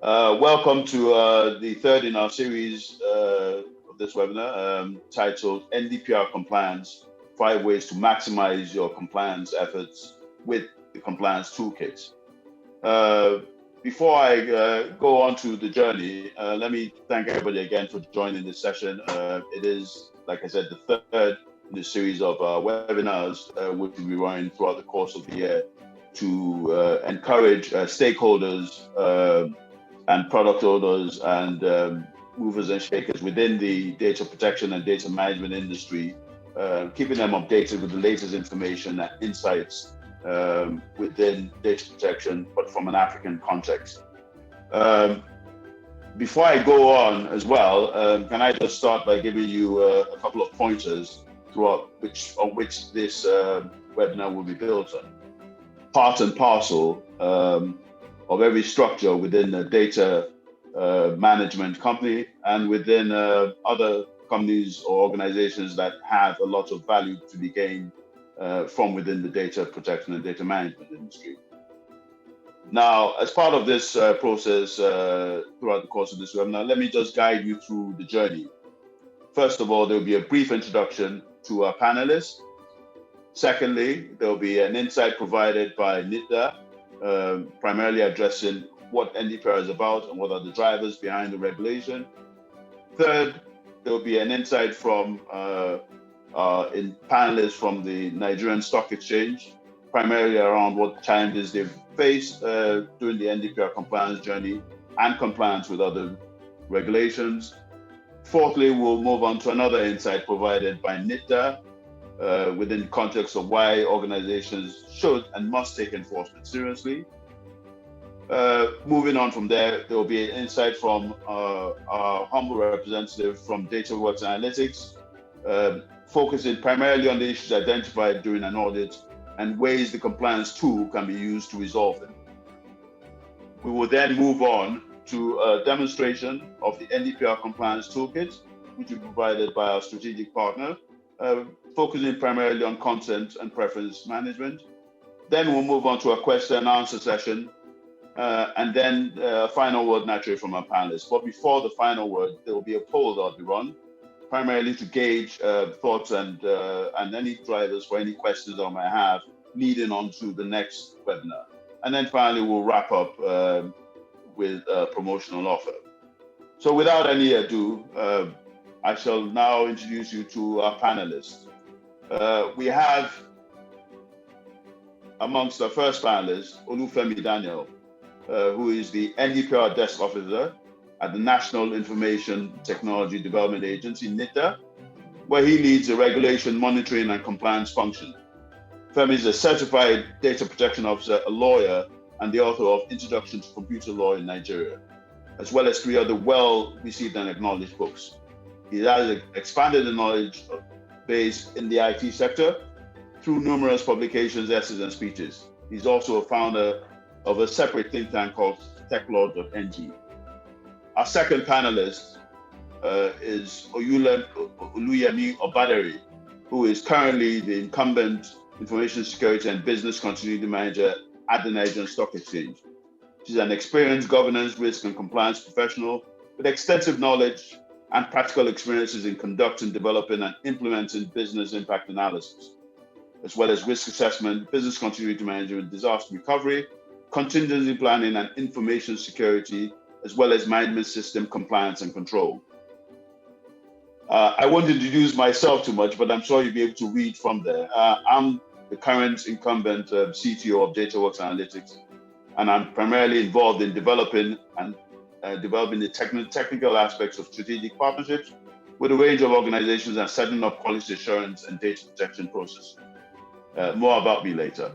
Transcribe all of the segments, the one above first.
Welcome to the third in our series of this webinar titled NDPR Compliance, 5 Ways to Maximize Your Compliance Efforts with the Compliance Toolkit. Before I go on to the journey, let me thank everybody again for joining this session. It is, like I said, the third in the series of webinars, which we'll be running throughout the course of the year to encourage stakeholders and product owners and movers and shakers within the data protection and data management industry, keeping them updated with the latest information and insights within data protection, but from an African context. Before I go on as well, can I just start by giving you a couple of pointers throughout on which this webinar will be built on. Part and parcel of every structure within a data management company and within other companies or organizations that have a lot of value to be gained from within the data protection and data management industry. Now, as part of this process throughout the course of this webinar, let me just guide you through the journey. First of all, there will be a brief introduction to our panelists. Secondly, there will be an insight provided by NITDA, primarily addressing what NDPR is about and what are the drivers behind the regulation. Third, there will be an insight from panelists from the Nigerian Stock Exchange, primarily around what challenges they've faced during the NDPR compliance journey and compliance with other regulations. Fourthly, we'll move on to another insight provided by NITDA within the context of why organizations should and must take enforcement seriously. Moving on from there, there will be an insight from our humble representative from Dataworks Analytics, focusing primarily on the issues identified during an audit and ways the compliance tool can be used to resolve them. We will then move on to a demonstration of the NDPR Compliance Toolkit, which is provided by our strategic partner, focusing primarily on consent and preference management. Then we'll move on to a question and answer session, and then a final word naturally from our panelists. But before the final word, there will be a poll that will be run, primarily to gauge thoughts and any drivers for any questions I might have leading on to the next webinar. And then finally, we'll wrap up with a promotional offer. So without any ado, I shall now introduce you to our panelists. We have amongst our first panelists, Olufemi Daniel, who is the NDPR Desk Officer at the National Information Technology Development Agency, NITDA, where he leads the regulation, monitoring, and compliance function. Femi is a certified data protection officer, a lawyer, and the author of Introduction to Computer Law in Nigeria, as well as 3 other well-received and acknowledged books. He has expanded the knowledge base in the IT sector through numerous publications, essays, and speeches. He's also a founder of a separate think tank called Stakeholder.ng. Our second panelist is Oluyemi Obadere, who is currently the Incumbent Information Security and Business Continuity Manager at the Nigerian Stock Exchange. She's an experienced governance, risk, and compliance professional with extensive knowledge and practical experiences in conducting, developing, and implementing business impact analysis, as well as risk assessment, business continuity management, disaster recovery, contingency planning, and information security, as well as management system compliance and control. I won't introduce myself too much, but I'm sure you'll be able to read from there. I'm the current incumbent CTO of Dataworks Analytics, and I'm primarily involved in developing the technical aspects of strategic partnerships with a range of organizations and setting up quality assurance and data protection processes. More about me later.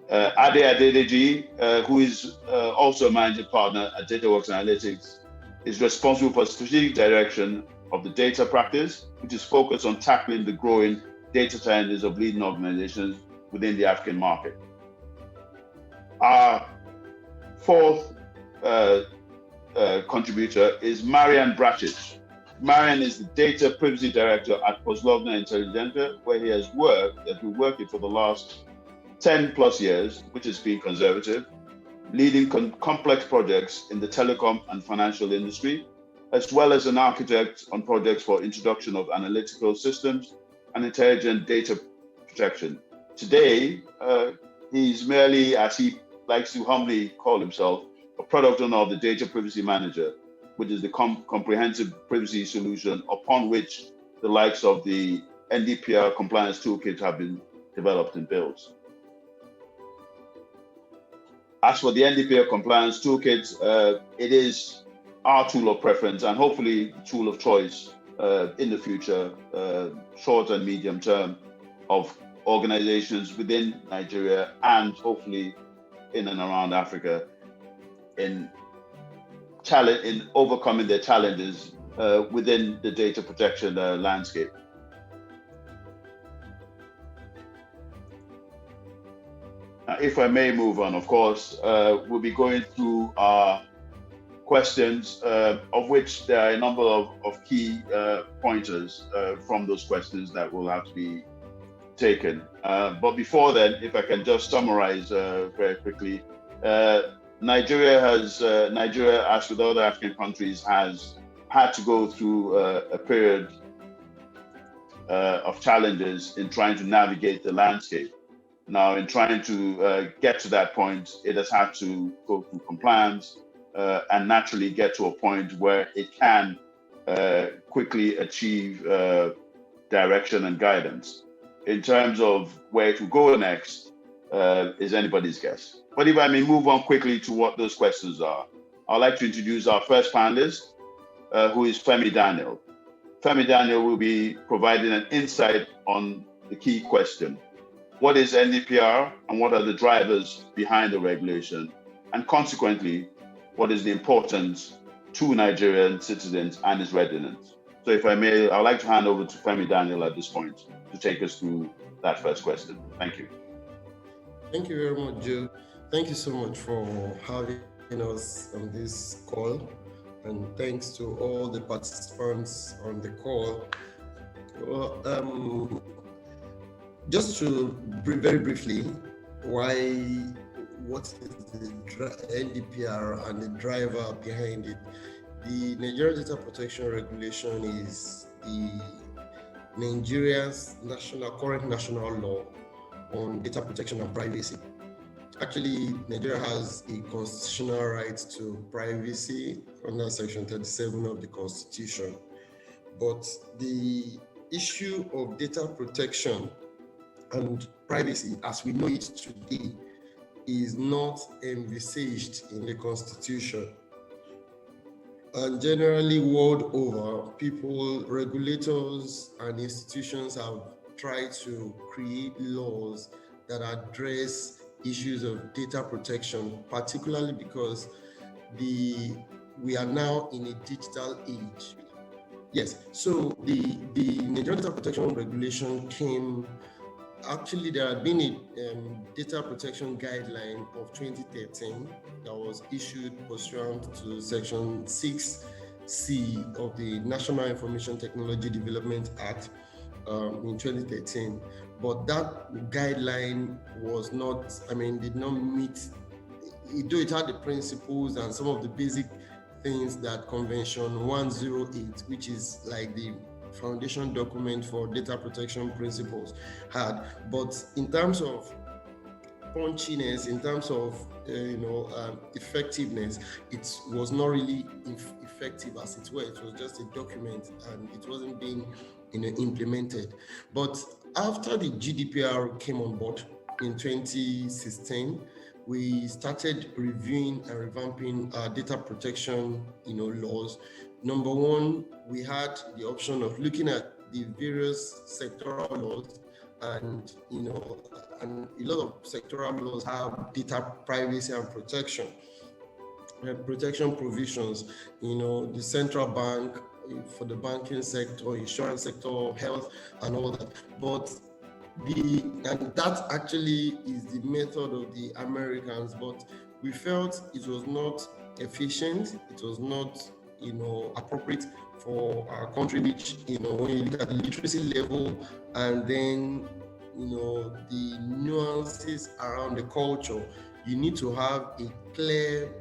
Ade Adedeji, who is also a managing partner at Dataworks Analytics, is responsible for strategic direction of the data practice, which is focused on tackling the growing data challenges of leading organizations within the African market. Our fourth contributor is Marianne Brattis. Marianne is the Data Privacy Director at Postlovna Intelligenta, where he has been working for the last 10 plus years, which has been conservative. leading complex projects in the telecom and financial industry, as well as an architect on projects for introduction of analytical systems and intelligent data protection. Today, he's merely, as he likes to humbly call himself, a product owner of the Data Privacy Manager, which is the comprehensive privacy solution upon which the likes of the NDPR Compliance Toolkit have been developed and built. As for the NDPR Compliance Toolkit, it is our tool of preference and hopefully the tool of choice in the future, short and medium term, of organizations within Nigeria and hopefully in and around Africa in overcoming their challenges within the data protection landscape. If I may move on, of course, we'll be going through our questions, of which there are a number of key pointers from those questions that will have to be taken. But before then, if I can just summarize very quickly, Nigeria, as with other African countries, has had to go through a period of challenges in trying to navigate the landscape. Now, in trying to get to that point, it has had to go through compliance and naturally get to a point where it can quickly achieve direction and guidance. In terms of where to go next, is anybody's guess. But if I may move on quickly to what those questions are, I'd like to introduce our first panelist, who is Femi Daniel. Femi Daniel will be providing an insight on the key question. What is NDPR and what are the drivers behind the regulation? And consequently, what is the importance to Nigerian citizens and its residents? So if I may, I'd like to hand over to Femi Daniel at this point to take us through that first question. Thank you. Thank you very much, Joe. Thank you so much for having us on this call. And thanks to all the participants on the call. Well, just to very briefly, what is the NDPR and the driver behind it? The Nigerian Data Protection Regulation is the Nigeria's current national law on data protection and privacy. Actually, Nigeria has a constitutional right to privacy under Section 37 of the Constitution. But the issue of data protection and privacy, as we know it today, is not envisaged in the Constitution. And generally, world over, regulators, and institutions have tried to create laws that address issues of data protection, particularly because we are now in a digital age. Yes, so the Nigerian Data Protection Regulation came. Actually, there had been a data protection guideline of 2013 that was issued pursuant to Section 6C of the National Information Technology Development Act in 2013. But that guideline was not, did not meet, though it had the principles and some of the basic things that Convention 108, which is like the foundation document for data protection principles, had. But in terms of punchiness, in terms of effectiveness, it was not really effective as it were. It was just a document and it wasn't being implemented. But after the GDPR came on board in 2016, we started reviewing and revamping our data protection laws. Number one, we had the option of looking at the various sectoral laws, and a lot of sectoral laws have data privacy and protection provisions. The central bank for the banking sector, insurance sector, health, and all that. But that actually is the method of the Americans. But we felt it was not efficient. It was not appropriate for our country, which when you look at the literacy level and then the nuances around the culture, you need to have a clear,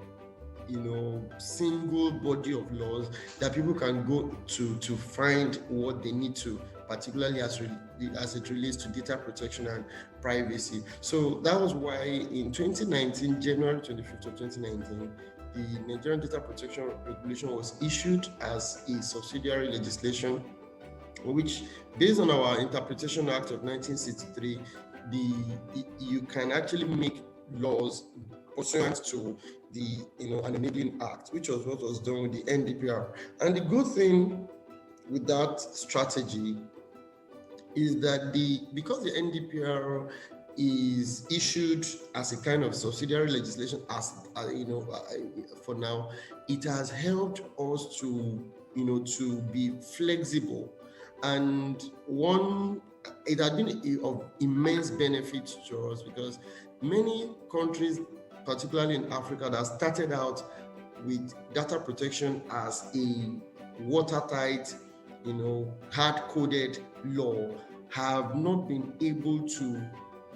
single body of laws that people can go to find what they need to, particularly as it relates to data protection and privacy. So that was why in 2019, January 25th of 2019, the Nigerian Data Protection Regulation was issued as a subsidiary legislation, which, based on our Interpretation Act of 1963, you can actually make laws pursuant to the an enabling act, which was what was done with the NDPR. And the good thing with that strategy is that because the NDPR is issued as a kind of subsidiary legislation, for now, it has helped us to be flexible, and it has been of immense benefit to us, because many countries, particularly in Africa, that started out with data protection as a watertight, hard-coded law, have not been able to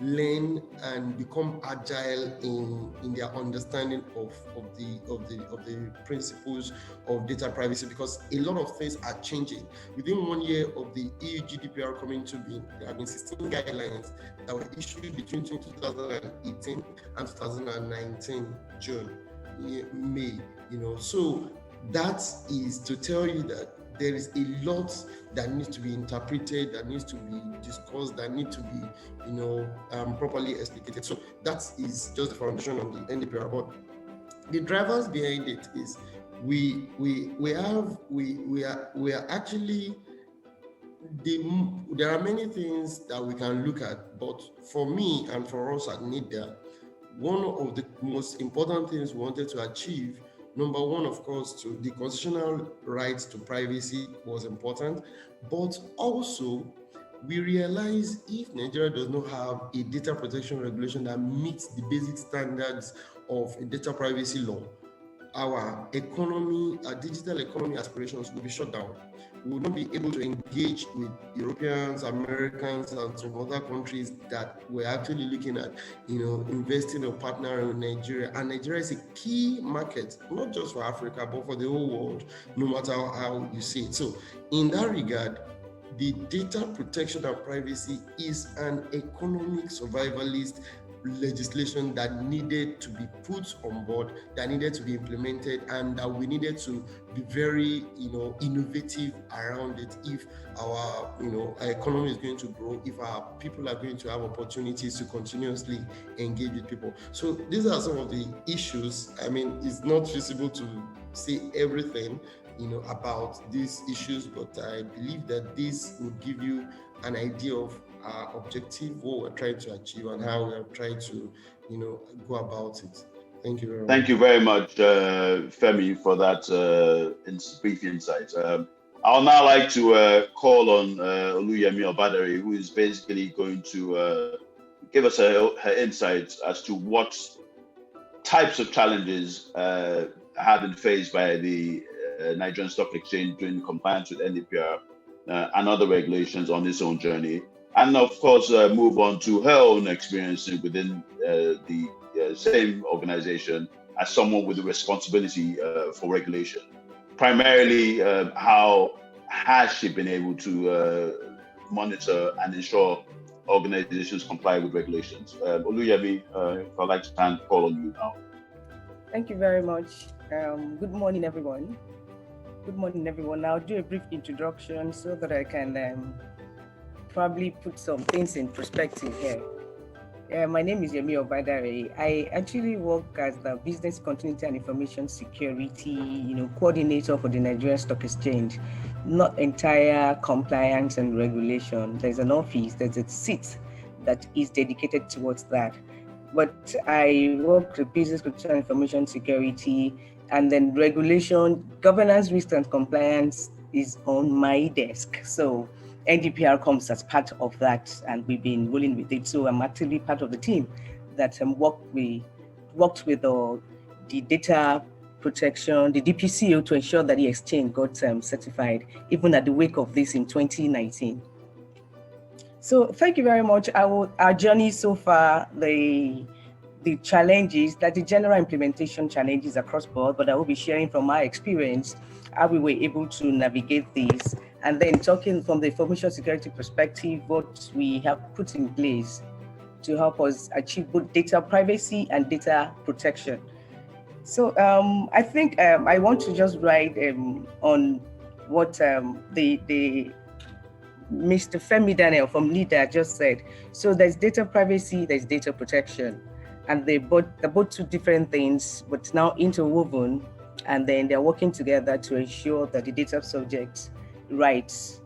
learn and become agile in their understanding of the principles of data privacy, because a lot of things are changing. Within 1 year of the EU GDPR coming to being, there have been 16 guidelines that were issued between 2018 and 2019 June, May. So that is to tell you that there is a lot that needs to be interpreted, that needs to be discussed, that need to be, properly explicated. So that is just the foundation of the NDPR. But the drivers behind it is we are actually, there are many things that we can look at, but for me and for us at NITDA, one of the most important things we wanted to achieve, number one, of course, to the constitutional rights to privacy was important, but also we realize if Nigeria does not have a data protection regulation that meets the basic standards of a data privacy law, our economy, our digital economy aspirations will be shut down. We will not be able to engage with Europeans, Americans, and some other countries that we're actually looking at, investing or partnering with Nigeria. And Nigeria is a key market, not just for Africa, but for the whole world, no matter how you see it. So in that regard, the data protection and privacy is an economic survivalist legislation that needed to be put on board, that needed to be implemented, and that we needed to be very, innovative around it if our, our economy is going to grow, if our people are going to have opportunities to continuously engage with people. So these are some of the issues. I mean, it's not feasible to say everything, about these issues, but I believe that this will give you an idea of our objective, what we're trying to achieve, and how we're trying to, go about it. Thank you very much. Thank you very much, Femi, for that brief insight. I'll now like to call on Oluyemi Obadare, who is basically going to give us her insights as to what types of challenges have been faced by the Nigerian Stock Exchange during compliance with NDPR and other regulations on its own journey. And of course, move on to her own experience within the same organization as someone with a responsibility for regulation. Primarily, how has she been able to monitor and ensure organizations comply with regulations? Oluyemi, I'd like to call on you now. Thank you very much. Good morning, everyone. I'll do a brief introduction so that I can probably put some things in perspective here. My name is Yemi Obadare. I actually work as the Business Continuity and Information Security, coordinator for the Nigerian Stock Exchange, not entire compliance and regulation. There's an office, there's a seat that is dedicated towards that. But I work with Business Continuity and Information Security, and then regulation, governance, risk, and compliance is on my desk. So NDPR comes as part of that, and we've been rolling with it. So I'm actively part of the team that worked with the data protection, the DPCO, to ensure that the exchange got certified, even at the wake of this in 2019. So thank you very much. Our journey so far, the the challenges, that the general implementation challenges across board, but I will be sharing from my experience how we were able to navigate these, and then talking from the information security perspective, what we have put in place to help us achieve both data privacy and data protection. So I think I want to just write on what the Mr. Femi Daniel from NITDA just said. So there's data privacy, there's data protection, and they're both two different things, but now interwoven, and then they're working together to ensure that the data subject's rights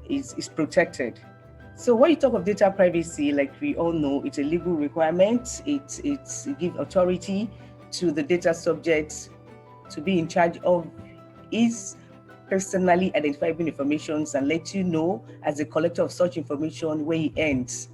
is protected. So when you talk of data privacy, like we all know, it's a legal requirement. It gives authority to the data subject to be in charge of his personally identifiable information and let you know as a collector of such information where he ends.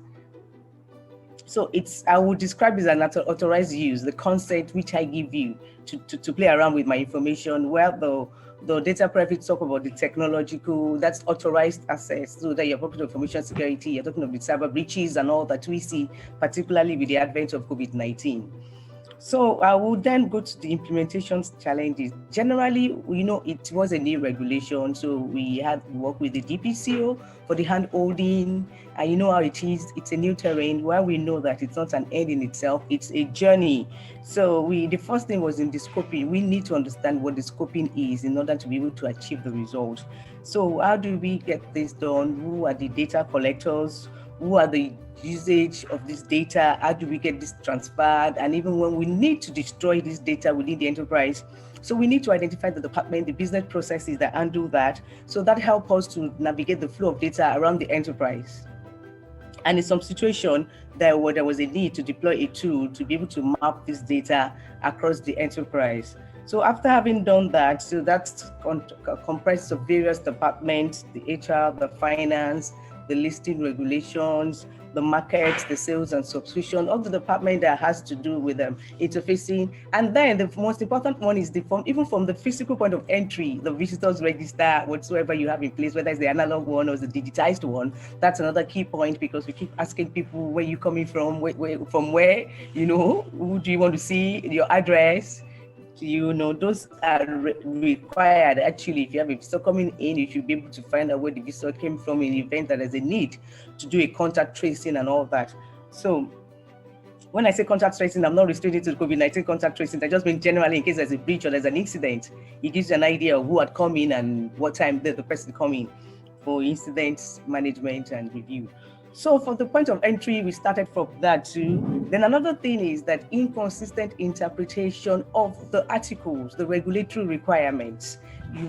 So I would describe it as an authorized use, the consent which I give you to play around with my information, where the data privacy talk about the technological, that's authorized access, so that you're talking of information security, you're talking of the cyber breaches and all that we see, particularly with the advent of COVID-19. So I will then go to the implementation challenges. Generally, it was a new regulation, so we had to work with the DPCO for the hand-holding, and you know how it is, it's a new terrain where we know that it's not an end in itself, it's a journey. So the first thing was in the scoping. We need to understand what the scoping is in order to be able to achieve the result. So how do we get this done? Who are the data collectors? Who are the usage of this data? How do we get this transferred? And even when we need to destroy this data within the enterprise, so we need to identify the department, the business processes that handle that. So that helps us to navigate the flow of data around the enterprise. And in some situation, there was a need to deploy a tool to be able to map this data across the enterprise. So after having done that, so that's comprised of various departments, the HR, the finance, the listing regulations, the markets, the sales and subscription, all the department that has to do with interfacing. And then the most important one is even from the physical point of entry, the visitors register, whatsoever you have in place, whether it's the analog one or the digitized one. That's another key point, because we keep asking people, where you coming from, from where, who do you want to see, your address. Those are required. Actually, if you have a visitor coming in, you should be able to find out where the visitor came from in the event that there's a need to do a contact tracing and all that. So when I say contact tracing, I'm not restricted to the COVID-19 contact tracing. I just mean generally in case there's a breach or there's an incident, it gives you an idea of who had come in and what time the person come in for incident management and review. So for the point of entry, we started from that too. Then another thing is that inconsistent interpretation of the articles, the regulatory requirements.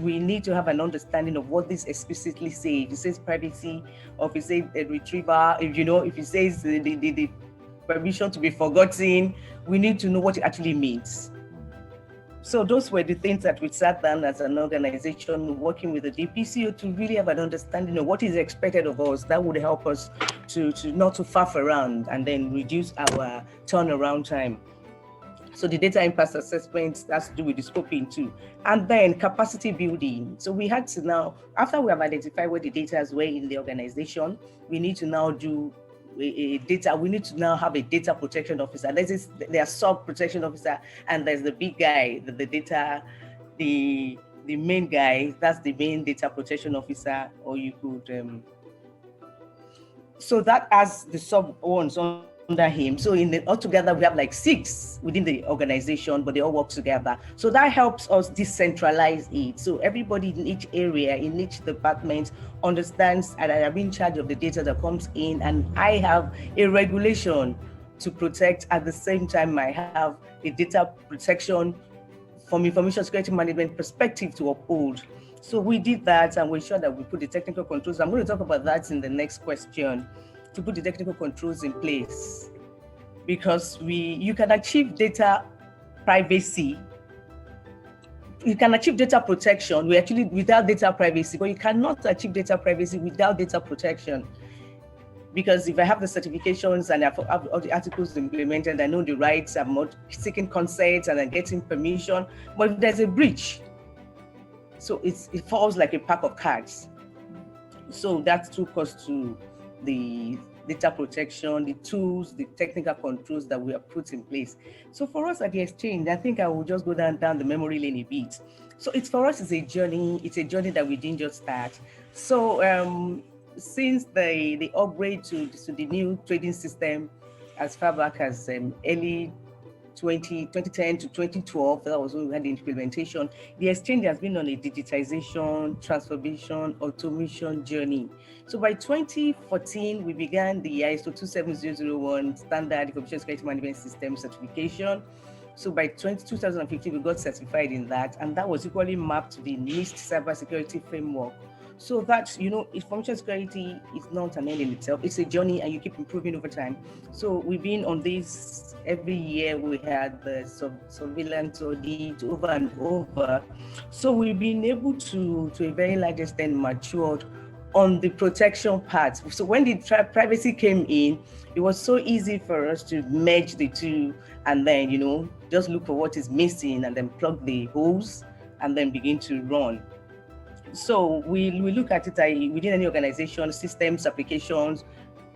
We need to have an understanding of what this explicitly says. If it says privacy, or if it says a retriever, if it says the permission to be forgotten, we need to know what it actually means. So those were the things that we sat down as an organization working with the DPCO to really have an understanding of what is expected of us. That would help us to not to faff around and then reduce our turnaround time. So the data impasse assessment has to do with the scoping too. And then capacity building. So we had to now, after we have identified where the data is where in the organization, we need to now do we need to now have a data protection officer. There's a sub protection officer, and there's the big guy, the main guy, that's the main data protection officer, or you could, so that has the sub ones under him. So altogether we have like 6 within the organization, but they all work together. So that helps us decentralize it. So everybody in each area, in each department understands that I am in charge of the data that comes in, and I have a regulation to protect. At the same time, I have a data protection from information security management perspective to uphold. So we did that, and we ensured that we put the technical controls. I'm going to talk about that in the next question, to put the technical controls in place, because you can achieve data privacy, you can achieve data protection without data privacy, but you cannot achieve data privacy without data protection. Because if I have the certifications and I have all the articles implemented, I know the rights, I'm not seeking consent and I'm getting permission, but if there's a breach, so it falls like a pack of cards. So that took us to the data protection, the tools, the technical controls that we have put in place. So for us at the exchange, I think I will just go down the memory lane a bit. So it's for us, it's a journey that we didn't just start. So since the upgrade to the new trading system as far back as early 2010 to 2012, that was when we had the implementation, the exchange has been on a digitization, transformation, automation journey. So by 2014, we began the ISO 27001 standard information security management system certification. So by 2015, we got certified in that, and that was equally mapped to the NIST cybersecurity framework. So that, information security is not an end in itself. It's a journey and you keep improving over time. So we've been on this every year. We had the surveillance audit over and over. So we've been able to a very large extent matured on the protection part. So when the privacy came in, it was so easy for us to merge the two and then, just look for what is missing and then plug the holes and then begin to run. So we look at it within any organization, systems, applications,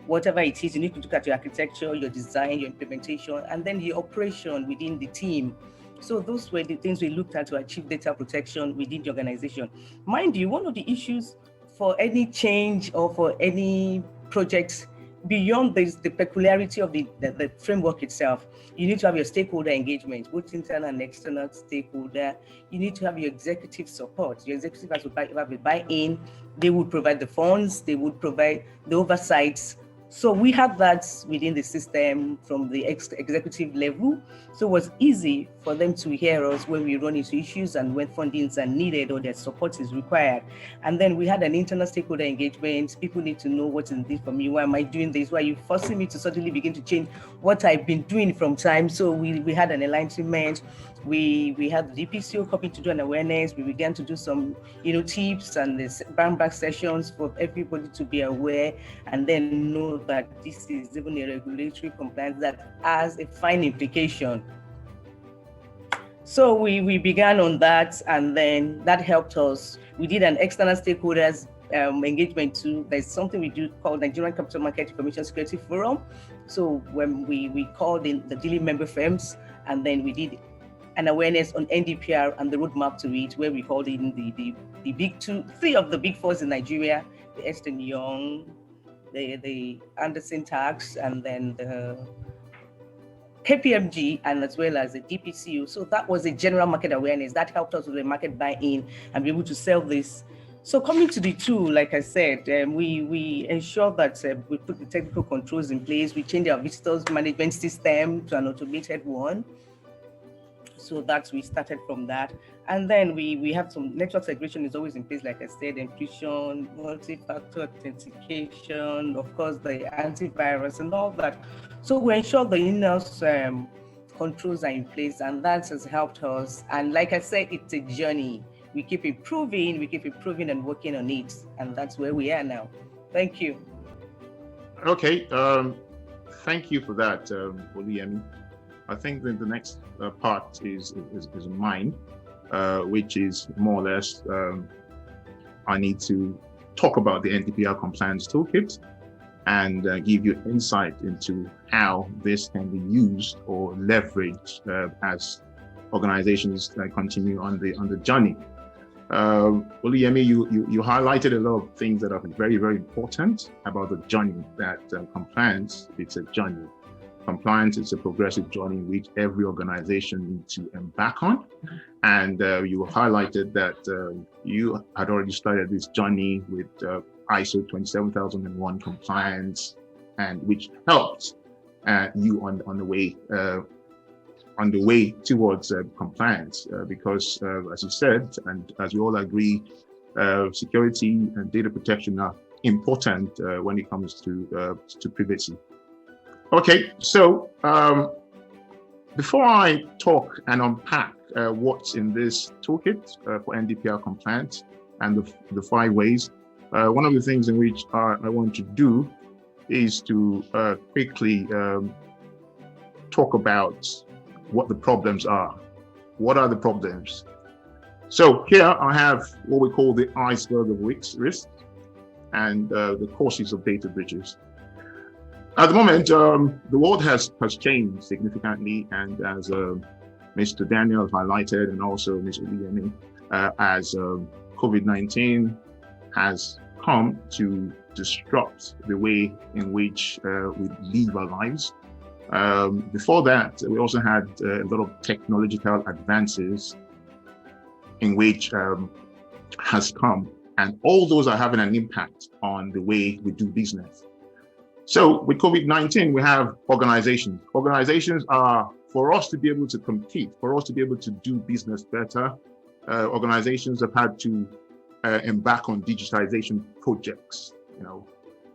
whatever it is, you need to look at your architecture, your design, your implementation, and then the operation within the team. So those were the things we looked at to achieve data protection within the organization. Mind you, one of the issues for any change or for any project beyond the peculiarity of the framework itself, you need to have your stakeholder engagement, both internal and external stakeholder. You need to have your executive support. Your executive has to have a buy-in. They would provide the funds. They would provide the oversights. So we have that within the system from the executive level. So it was easy for them to hear us when we run into issues and when fundings are needed or their support is required. And then we had an internal stakeholder engagement. People need to know what's in this for me. Why am I doing this? Why are you forcing me to suddenly begin to change what I've been doing from time? So we had an alignment. We had the DPCO coming to do an awareness. We began to do some, tips and this back sessions for everybody to be aware and then know that this is even a regulatory compliance that has a fine implication. So we began on that, and then that helped us. We did an external stakeholders engagement too. There's something we do called Nigerian Capital Market Information Security Forum. So when we called in the dealing member firms, and then we did an awareness on NDPR and the roadmap to it, where we called in the three of the big fours in Nigeria, the Ernst & Young, the Anderson Tax, and then the KPMG, and as well as the DPCU. So that was a general market awareness that helped us with the market buy-in and be able to sell this. So coming to the tool, like I said, we ensure that we put the technical controls in place. We changed our visitors management system to an automated one. So we started from that. And then we have some network segregation is always in place, like I said, encryption, multi-factor authentication, of course, the antivirus and all that. So we ensure the in-house controls are in place, and that has helped us. And like I said, it's a journey. We keep improving and working on it. And that's where we are now. Thank you. Okay. Thank you for that, Oluyemi. I think that the next part is mine, which is more or less, I need to talk about the NDPR Compliance Toolkit and give you insight into how this can be used or leveraged as organizations continue on the journey. Oluyemi, you highlighted a lot of things that are very, very important about the journey, that compliance, it's a journey. Compliance is a progressive journey which every organization needs to embark on. And you highlighted that you had already started this journey with ISO 27001 compliance, and which helped you on the way towards compliance, because as you said, and as you all agree, security and data protection are important when it comes to privacy. Okay, so before I talk and unpack what's in this toolkit for NDPR compliance and the 5 ways, one of the things in which I want to do is to quickly talk about what the problems are. What are the problems? So here I have what we call the iceberg of risks and the causes of data breaches. At the moment, the world has changed significantly, and as Mr. Daniel highlighted, and also Mr. Liemi, as COVID-19 has come to disrupt the way in which we live our lives. Before that, we also had a lot of technological advances in which has come, and all those are having an impact on the way we do business. So with COVID-19, we have organizations. Organizations are, for us to be able to compete, for us to be able to do business better, organizations have had to embark on digitization projects,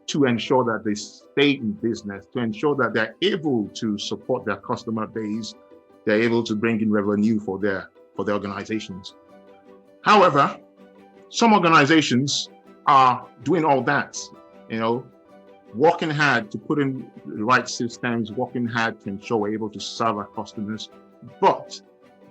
to ensure that they stay in business, to ensure that they're able to support their customer base, they're able to bring in revenue for their organizations. However, some organizations are doing all that, working hard to put in the right systems, working hard to ensure we're able to serve our customers, but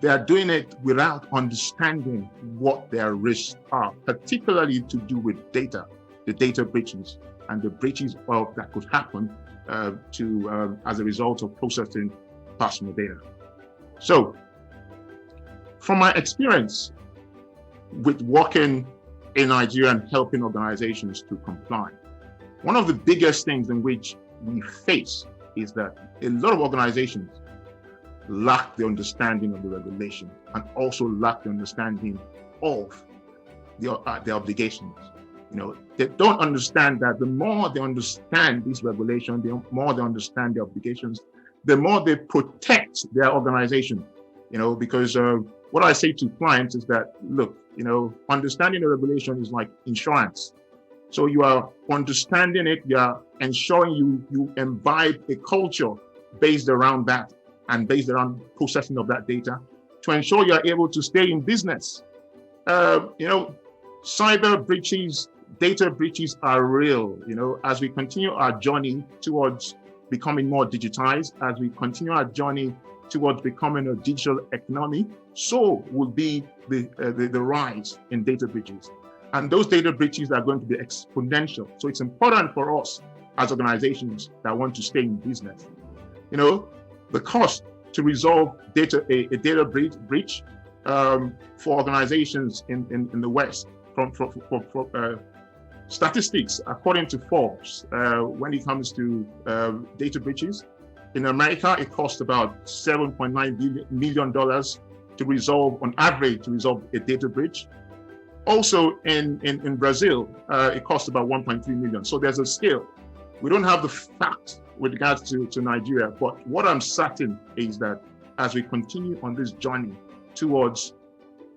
they are doing it without understanding what their risks are, particularly to do with data, the data breaches, and the breaches that could happen as a result of processing personal data. So, from my experience with working in Nigeria and helping organizations to comply, one of the biggest things in which we face is that a lot of organizations lack the understanding of the regulation and also lack the understanding of the obligations. They don't understand that the more they understand this regulation, the more they understand the obligations, the more they protect their organization. Because what I say to clients is that, look, understanding the regulation is like insurance. So you are understanding it, you are ensuring you imbibe a culture based around that and based around processing of that data to ensure you are able to stay in business. Cyber breaches, data breaches are real. As we continue our journey towards becoming more digitized, as we continue our journey towards becoming a digital economy, so will be the rise in data breaches. And those data breaches are going to be exponential. So it's important for us as organizations that want to stay in business. The cost to resolve a data breach for organizations in the West, from statistics, according to Forbes, when it comes to data breaches, in America, it costs about $7.9 million to resolve, on average, to resolve a data breach. Also in Brazil, it costs about 1.3 million. So there's a scale. We don't have the facts with regards to Nigeria, but what I'm certain is that as we continue on this journey towards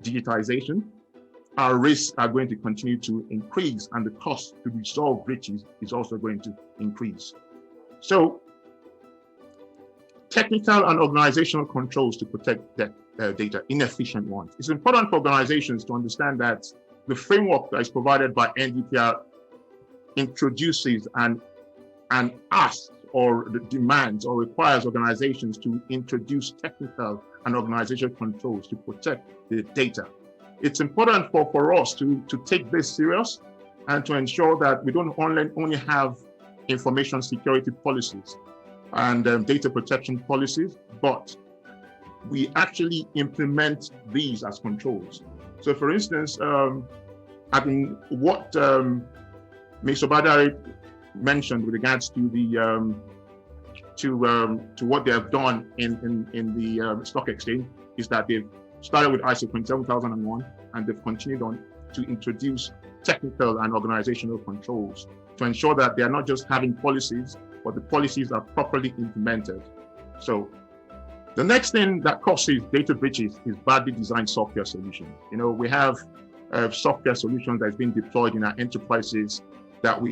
digitization, our risks are going to continue to increase and the cost to resolve breaches is also going to increase. So technical and organizational controls to protect that data, inefficient ones. It's important for organizations to understand that the framework that is provided by NDPR introduces and asks or demands or requires organizations to introduce technical and organizational controls to protect the data. It's important for us to take this serious and to ensure that we don't only have information security policies and data protection policies, but we actually implement these as controls. So for instance, what Mr. Badari mentioned with regards to the to what they have done in the stock exchange is that they've started with ISO 27001 and they've continued on to introduce technical and organizational controls to ensure that they are not just having policies, but the policies are properly implemented. So the next thing that causes data breaches is badly designed software solutions. We have software solutions that's been deployed in our enterprises that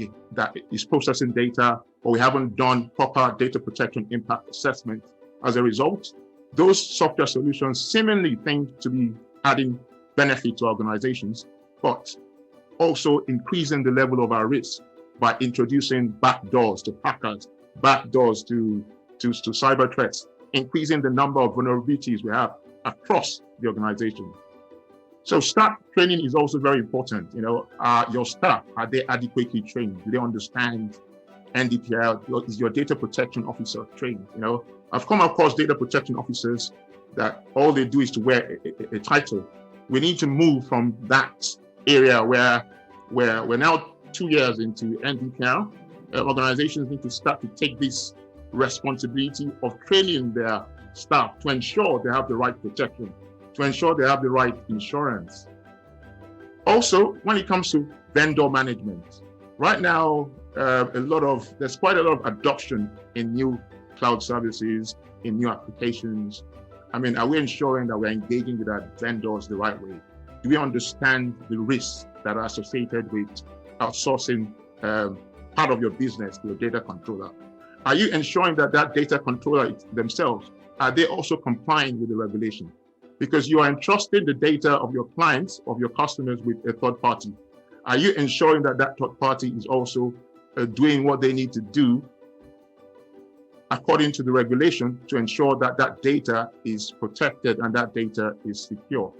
is processing data, or we haven't done proper data protection impact assessment. As a result, those software solutions seemingly think to be adding benefit to organizations, but also increasing the level of our risk by introducing backdoors to hackers, backdoors to cyber threats, increasing the number of vulnerabilities we have across the organization. So staff training is also very important. Your staff, are they adequately trained? Do they understand NDPR is your data protection officer training. You know, I've come across data protection officers that all they do is to wear a title. We need to move from that area where we're now 2 years into NDPR. Organizations need to start to take this responsibility of training their staff to ensure they have the right protection, to ensure they have the right insurance. Also, when it comes to vendor management, right now, there's quite a lot of adoption in new cloud services, in new applications. I mean, are we ensuring that we're engaging with our vendors the right way? Do we understand the risks that are associated with outsourcing part of your business to a data controller? Are you ensuring that data controller themselves, are they also complying with the regulation? Because you are entrusting the data of your clients, of your customers with a third party. Are you ensuring that third party is also doing what they need to do according to the regulation to ensure that data is protected and that data is secure?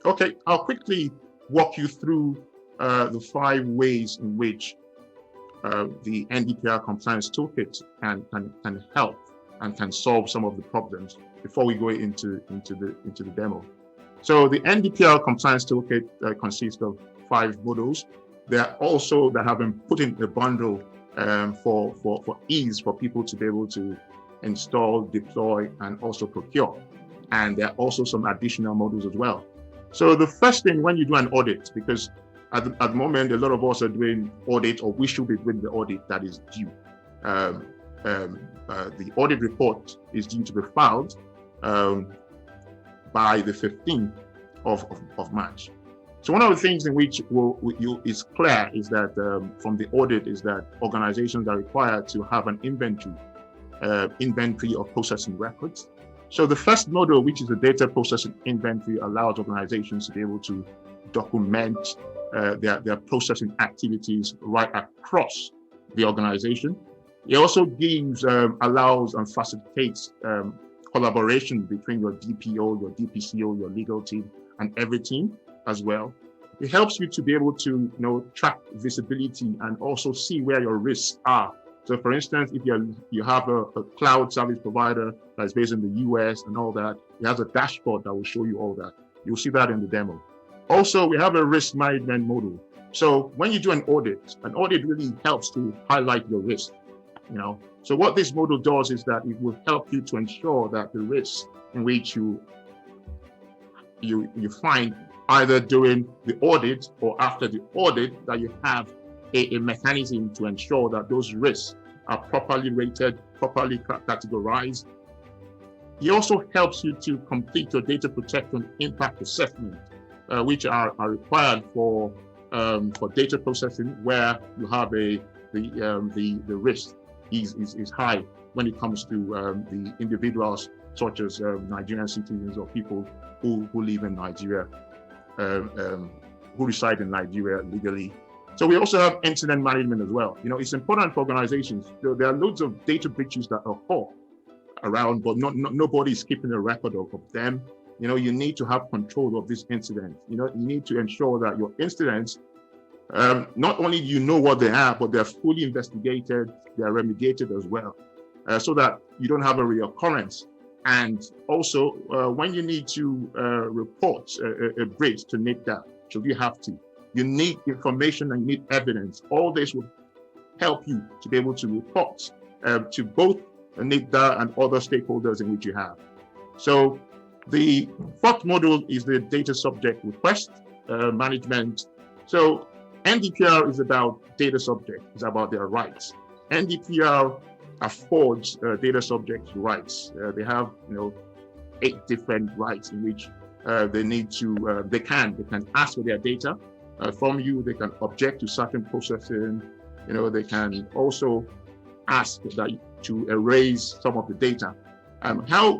Okay, I'll quickly walk you through the 5 ways in which the NDPR Compliance Toolkit can help and can solve some of the problems before we go into the demo. So the NDPR Compliance Toolkit consists of 5 modules. They have been put in a bundle for ease for people to be able to install, deploy, and also procure. And there are also some additional modules as well. So the first thing when you do an audit, because at the moment, a lot of us are doing audit, or we should be doing the audit that is due. The audit report is due to be filed by the 15th of March. So one of the things in which is clear is that from the audit is that organizations are required to have an inventory of processing records. So the first module, which is the data processing inventory, allows organizations to be able to document their processing activities right across the organization. It also allows and facilitates collaboration between your DPO, your DPCO, your legal team, and every team as well. It helps you to be able to track visibility and also see where your risks are. So for instance, if you have a cloud service provider that's based in the US and all that, it has a dashboard that will show you all that. You'll see that in the demo. Also, we have a risk management module. So when you do an audit really helps to highlight your risk. So what this module does is that it will help you to ensure that the risks in which you find either during the audit or after the audit, that you have a mechanism to ensure that those risks are properly rated, properly categorized. It also helps you to complete your data protection impact assessment, which are required for data processing, where you have the risk is high when it comes to the individuals such as Nigerian citizens or people who live in Nigeria, who reside in Nigeria legally. So we also have incident management as well. It's important for organizations. There are loads of data breaches that occur around, but nobody is keeping a record of them. You need to have control of this incident. You need to ensure that your incidents, not only do you know what they are, but they're fully investigated, they're remediated as well, so that you don't have a reoccurrence. And also, when you need to report a breach to NITDA, should you have to, you need information and you need evidence. All this will help you to be able to report to both NITDA and other stakeholders in which you have. So the 4th module is the data subject request management. So NDPR is about data subject, it's about their rights. NDPR affords data subjects rights. They have 8 different rights in which they can ask for their data from you. They can object to certain processing. They can also ask to erase some of the data.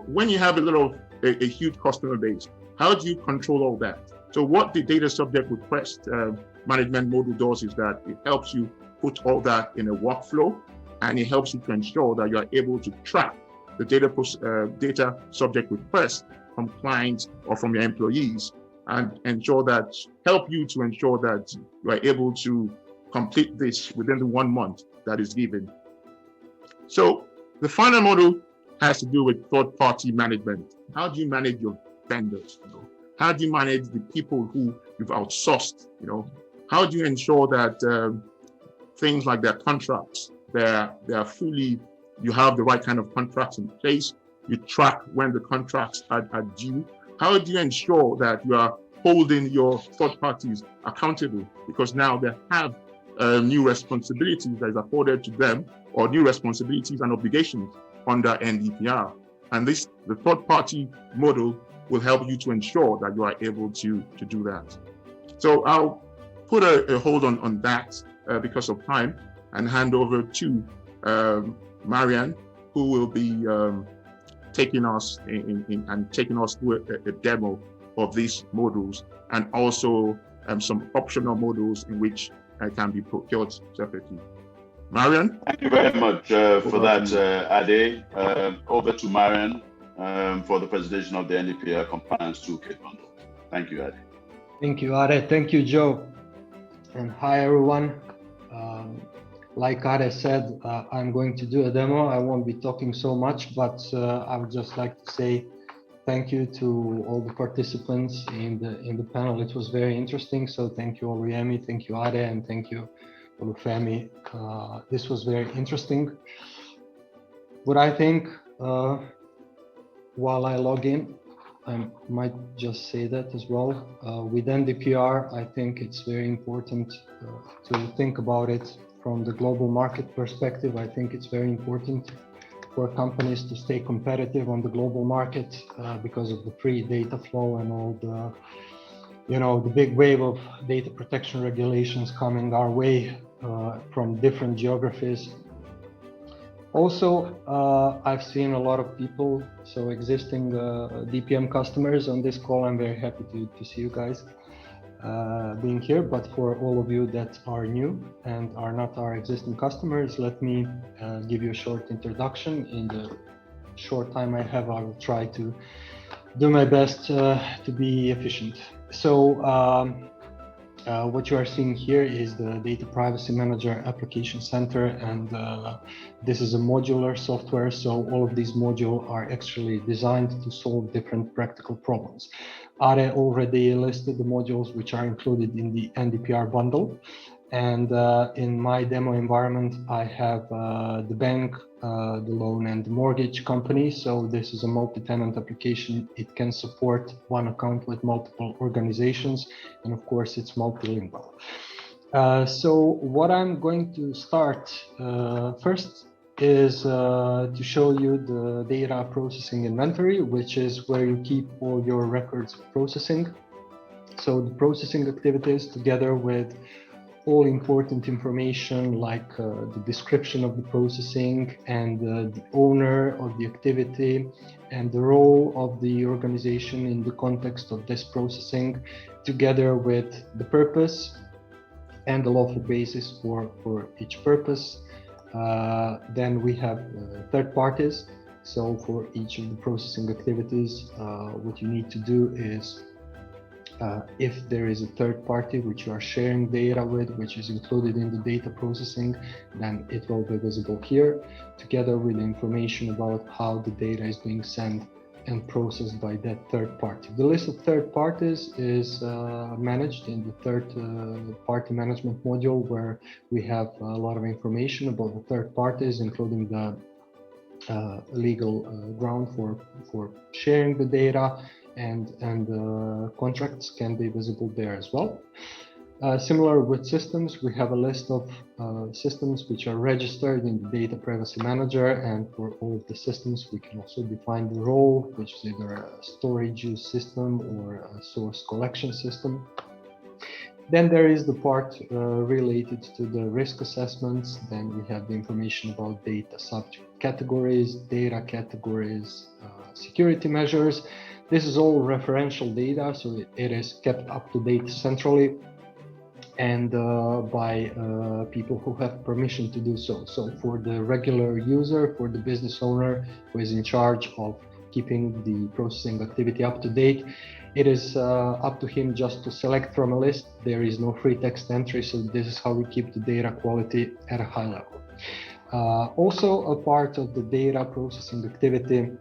When you have a huge customer base, how do you control all that? So what the data subject request management module does is that it helps you put all that in a workflow, and it helps you to ensure that you are able to track the data subject request from clients or from your employees, and help you to ensure that you are able to complete this within the 1 month that is given So the final model has to do with third-party management. How do you manage your vendors? How do you manage the people who you've outsourced? How do you ensure that things like their contracts, they're fully, you have the right kind of contracts in place? You track when the contracts are due. How do you ensure that you are holding your third parties accountable? Because now they have new responsibilities that is afforded to them, or new responsibilities and obligations under NDPR. And the third party model will help you to ensure that you are able to do that. So I'll put a hold on that because of time, and hand over to Marianne, who will be taking us taking us through a demo of these models, and also some optional models in which can be procured separately. Marianne? Thank you very much for that, Ade. Over to Marianne for the presentation of the NDPR Compliance Toolkit bundle. Thank you, Ade. Thank you, Ade. Thank you, Joe. And hi, everyone. Like Ade said, I'm going to do a demo. I won't be talking so much, but I would just like to say thank you to all the participants in the panel. It was very interesting. So thank you, Oluyemi, thank you, Ade, and thank you, Olufemi. This was very interesting. What I think, while I log in, I might just say that as well. With NDPR, I think it's very important to think about it from the global market perspective. I think it's very important for companies to stay competitive on the global market because of the free data flow and all the big wave of data protection regulations coming our way from different geographies. Also, I've seen a lot of people, so existing DPM customers on this call. I'm very happy to see you guys being here. But for all of you that are new and are not our existing customers, let me give you a short introduction. In the short time I have, I will try to do my best to be efficient. So what you are seeing here is the Data Privacy Manager Application Center, and this is a modular software. So all of these modules are actually designed to solve different practical problems. Ade already listed the modules which are included in the NDPR bundle. And in my demo environment, I have the bank, the loan and the mortgage company. So this is a multi-tenant application. It can support one account with multiple organizations. And of course, it's multilingual. So what I'm going to start first is to show you the data processing inventory, which is where you keep all your records of processing. So the processing activities together with all important information like the description of the processing and the owner of the activity and the role of the organization in the context of this processing, together with the purpose and the lawful basis for each purpose. Then we have third parties. So for each of the processing activities, what you need to do is if there is a third party which you are sharing data with, which is included in the data processing, then it will be visible here, together with information about how the data is being sent and processed by that third party. The list of third parties is managed in the third party management module, where we have a lot of information about the third parties, including the legal ground for sharing the data, and contracts can be visible there as well. Similar with systems, we have a list of systems which are registered in the Data Privacy Manager, and for all of the systems we can also define the role, which is either a storage use system or a source collection system. Then there is the part related to the risk assessments. Then we have the information about data subject categories, data categories, security measures. This is all referential data, so it is kept up to date centrally and by people who have permission to do so. So for the regular user, for the business owner who is in charge of keeping the processing activity up to date, it is up to him just to select from a list. There is no free text entry, so this is how we keep the data quality at a high level. Also, a part of the data processing activity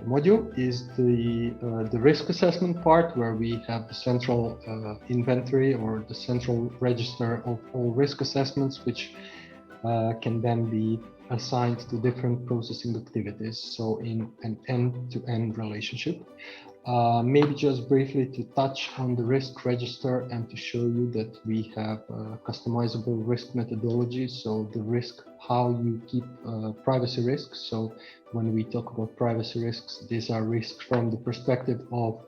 module is the risk assessment part, where we have the central inventory or the central register of all risk assessments, which can then be assigned to different processing activities, so in an end-to-end relationship. Maybe just briefly to touch on the risk register and to show you that we have customizable risk methodologies. So the risk, how you keep privacy risks. So when we talk about privacy risks, these are risks from the perspective of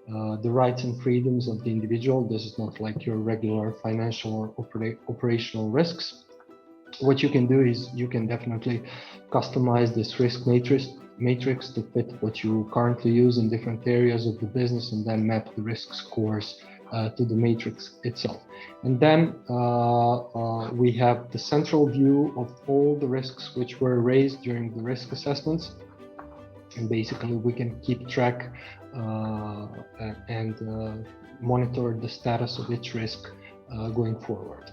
the rights and freedoms of the individual. This is not like your regular financial or operational risks. What you can do is you can definitely customize this risk matrix to fit what you currently use in different areas of the business, and then map the risk scores to the matrix itself. And then we have the central view of all the risks which were raised during the risk assessments. And basically we can keep track and monitor the status of each risk going forward.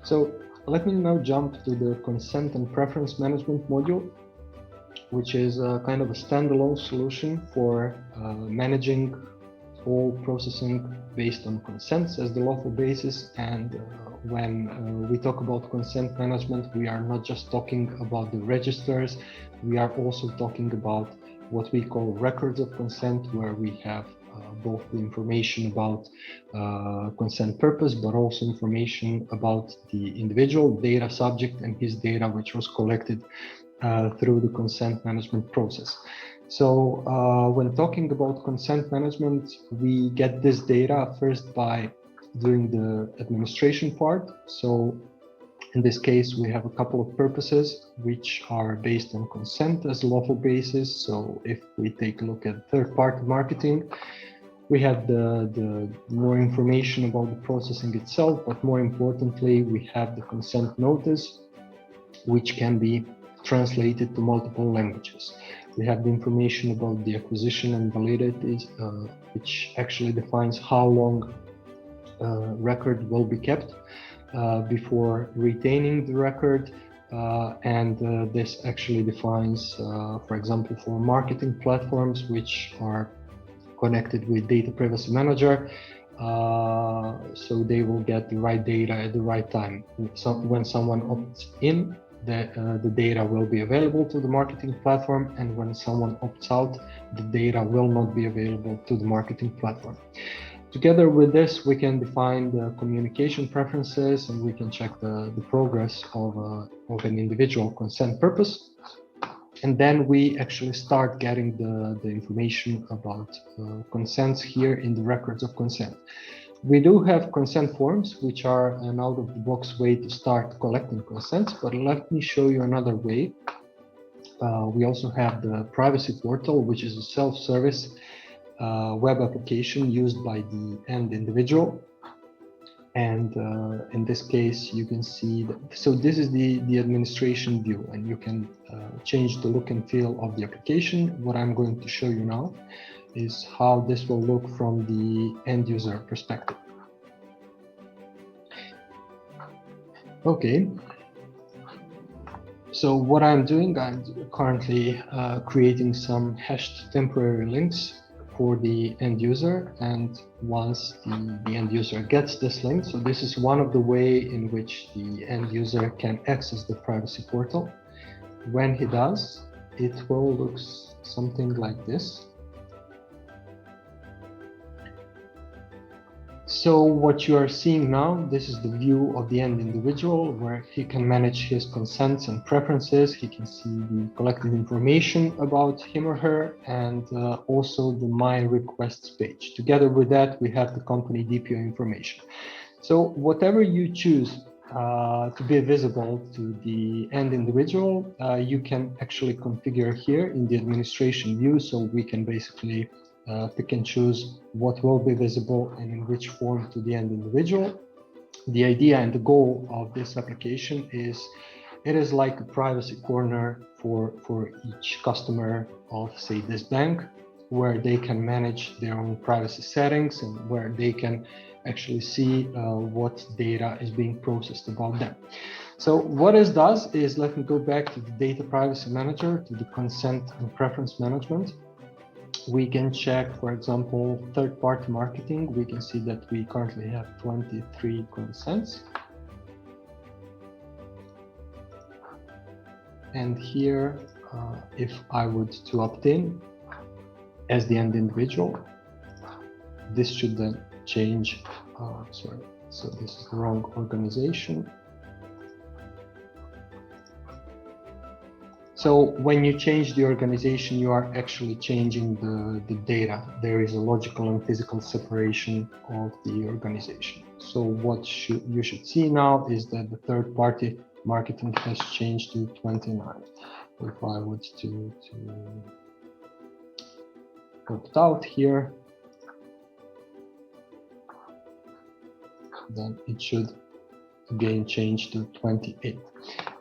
So let me now jump to the consent and preference management module, which is a kind of a standalone solution for managing all processing based on consents as the lawful basis. And when we talk about consent management, we are not just talking about the registers, we are also talking about what we call records of consent, where we have both the information about consent purpose, but also information about the individual data subject and his data, which was collected through the consent management process. So when talking about consent management, we get this data first by doing the administration part. So in this case, we have a couple of purposes which are based on consent as lawful basis. So if we take a look at third-party marketing, we have the more information about the processing itself, but more importantly, we have the consent notice, which can be translated to multiple languages. We have the information about the acquisition and validity, which actually defines how long record will be kept before retaining the record. And this actually defines, for example, for marketing platforms which are connected with Data Privacy Manager, so they will get the right data at the right time. So when someone opts in, the data will be available to the marketing platform, and when someone opts out, the data will not be available to the marketing platform. Together with this, we can define the communication preferences, and we can check the progress of an individual consent purpose. And then we actually start getting the information about consents here in the records of consent. We do have consent forms, which are an out-of-the-box way to start collecting consents, but let me show you another way. We also have the privacy portal, which is a self-service web application used by the end individual. And in this case, you can see that, so this is the administration view, and you can change the look and feel of the application. What I'm going to show you now is how this will look from the end user perspective. Okay. So what I'm doing, I'm currently creating some hashed temporary links for the end user, and once the end user gets this link, so this is one of the way in which the end user can access the privacy portal. When he does, it will look something like this. So what you are seeing now, this is the view of the end individual, where he can manage his consents and preferences. He can see the collected information about him or her, and also the My Requests page. Together with that, we have the company DPO information. So whatever you choose to be visible to the end individual, you can actually configure here in the administration view. So we can basically pick and choose what will be visible and in which form to the end individual. The idea and the goal of this application is, it is like a privacy corner for each customer of, say, this bank. where they can manage their own privacy settings and where they can actually see what data is being processed about them. So what this does is, let me go back to the data privacy manager, to the consent and preference management. We can check, for example, third-party marketing. We can see that we currently have 23 consents. And here, if I would to opt in as the end individual, this should then change. Sorry, so this is the wrong organization. So when you change the organization, you are actually changing the data. There is a logical and physical separation of the organization. So what you should see now is that the third-party marketing has changed to 29. If I would to opt out here, then it should again change to 28.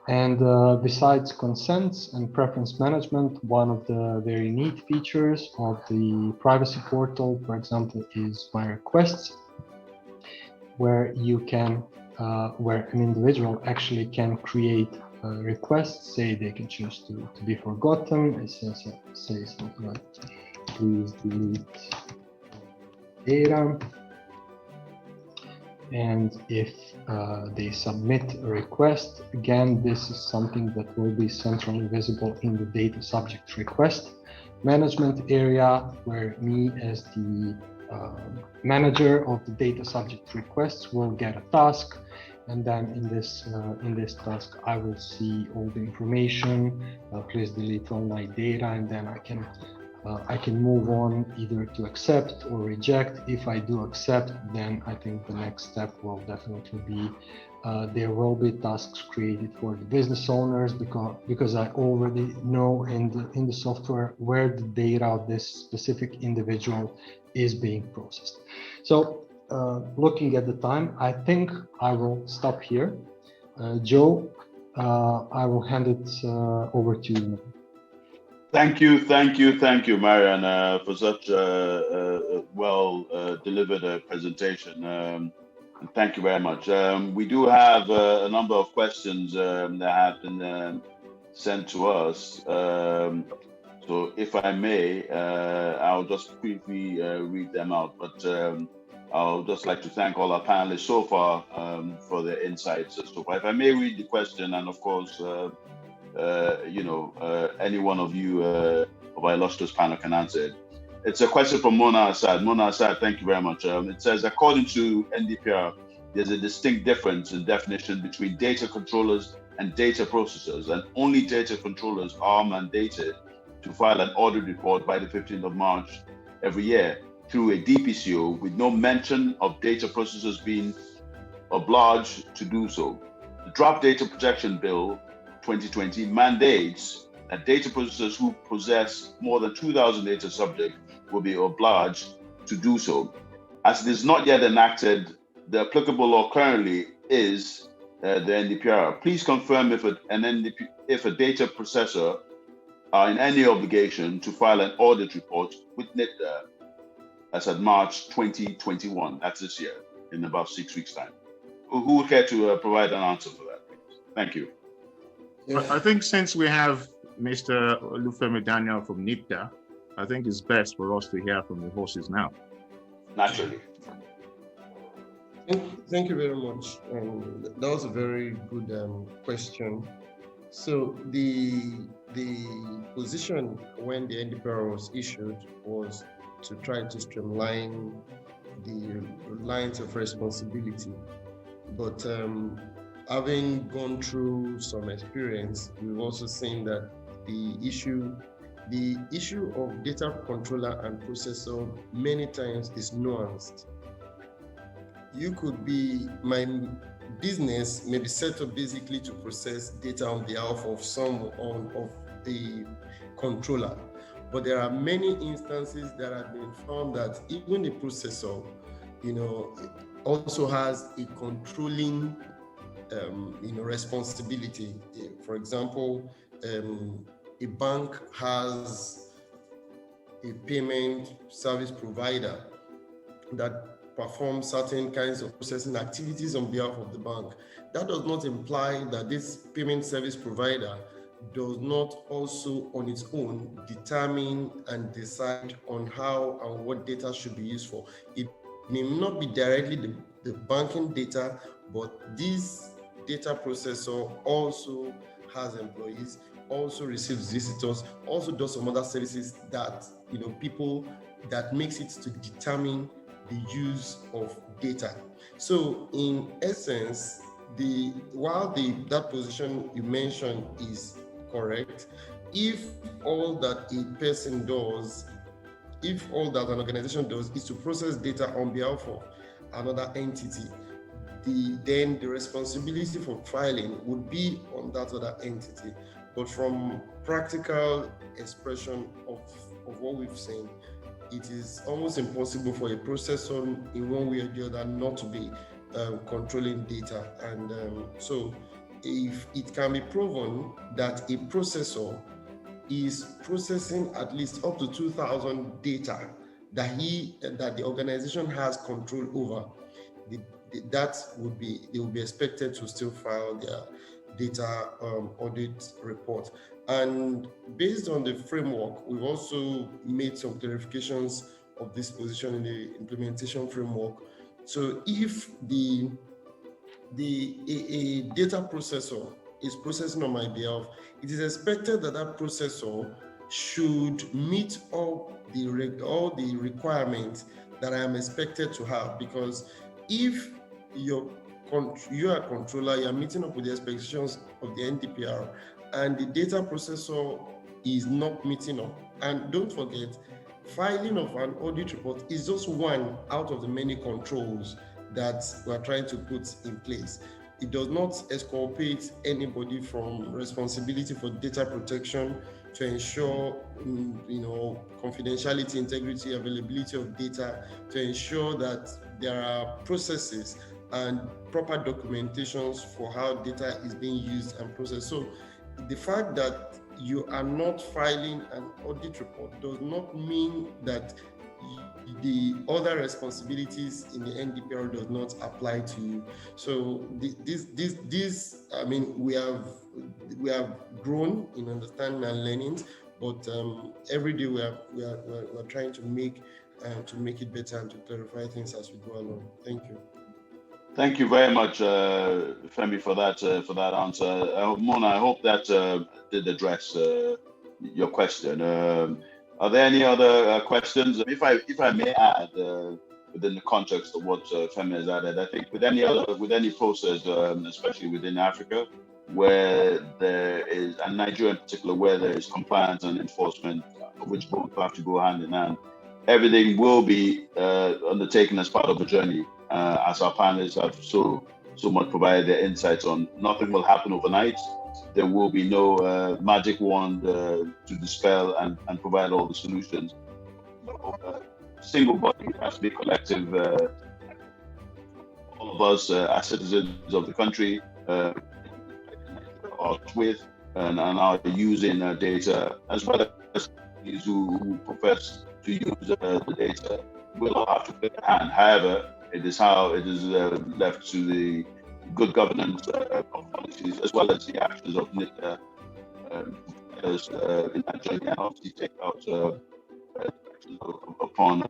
And besides consents and preference management, one of the very neat features of the privacy portal, for example, is my requests, where you can, where an individual actually can create requests. Say they can choose to be forgotten. It says say something like, please delete data. And if they submit a request, again, this is something that will be centrally visible in the data subject request management area, where me as the manager of the data subject requests will get a task, and then in this task I will see all the information. Please delete all my data, and then I can move on either to accept or reject. If I do accept, then I think the next step will definitely be there will be tasks created for the business owners, because I already know in the software where the data of this specific individual is being processed. So looking at the time, I think I will stop here. Joe, I will hand it over to you now. Thank you, Marianne, for such a well-delivered presentation. And thank you very much. We do have a number of questions that have been sent to us. So if I may, I'll just quickly read them out. But I'll just like to thank all our panelists so far for their insights. So if I may read the question, and of course, any one of you of our illustrious panel can answer it. It's a question from Mona Assad. Mona Assad, thank you very much. It says, according to NDPR, there's a distinct difference in definition between data controllers and data processors, and only data controllers are mandated to file an audit report by the 15th of March every year through a DPCO, with no mention of data processors being obliged to do so. The Draft Data Protection Bill 2020 mandates that data processors who possess more than 2,000 data subjects will be obliged to do so. As it is not yet enacted, the applicable law currently is the NDPR. Please confirm if a data processor are in any obligation to file an audit report with NITDA as at March 2021. That's this year, in about 6 weeks' time. Who would care to provide an answer for that, please? Thank you. I think since we have Mr. Olufemi Daniel from NITDA, I think it's best for us to hear from the horses now. Naturally. Thank you very much. That was a very good question. So the position when the NDPR was issued was to try to streamline the lines of responsibility, but having gone through some experience, we've also seen that the issue of data controller and processor many times is nuanced. You could be, my business may be set up basically to process data on behalf of someone of the controller, but there are many instances that have been found that even the processor, also has a controlling responsibility. For example, a bank has a payment service provider that performs certain kinds of processing activities on behalf of the bank. That does not imply that this payment service provider does not also on its own determine and decide on how and what data should be used for. It may not be directly the banking data, but this data processor also has employees, also receives visitors, also does some other services that, people that makes it to determine the use of data. So in essence, while that position you mentioned is correct, if all that a person does, if all that an organization does is to process data on behalf of another entity, then the responsibility for filing would be on that other entity. But from practical expression of what we've seen, it is almost impossible for a processor in one way or the other not to be controlling data. And so if it can be proven that a processor is processing at least up to 2,000 data that the organization has control over, they will be expected to still file their data audit report. And based on the framework, we've also made some clarifications of this position in the implementation framework. So if a data processor is processing on my behalf, it is expected that that processor should meet all the requirements that I am expected to have, because if you are a controller, you are meeting up with the expectations of the NDPR, and the data processor is not meeting up. And don't forget, filing of an audit report is just one out of the many controls that we are trying to put in place. It does not exculpate anybody from responsibility for data protection to ensure, confidentiality, integrity, availability of data, to ensure that there are processes and proper documentations for how data is being used and processed. So the fact that you are not filing an audit report does not mean that the other responsibilities in the NDPR does not apply to you. So we have grown in understanding and learning, but every day we are trying to make it better and to clarify things as we go along. Thank you. Thank you very much, Femi, for that answer. Mona, I hope that did address your question. Are there any other questions? If I may add, within the context of what Femi has added, I think with any process, especially within Africa, where there is, and Nigeria in particular, where there is compliance and enforcement, which both have to go hand in hand, everything will be undertaken as part of a journey. As our panelists have so much provided their insights on, nothing will happen overnight. There will be no magic wand to dispel and provide all the solutions. Single body has to be collective. All of us as citizens of the country are with and are using data, as well as those who profess to use the data, will all have to put their hand. However, it is left to the good governance of policies, as well as the actions of NITDA in that journey, and obviously take out actions upon.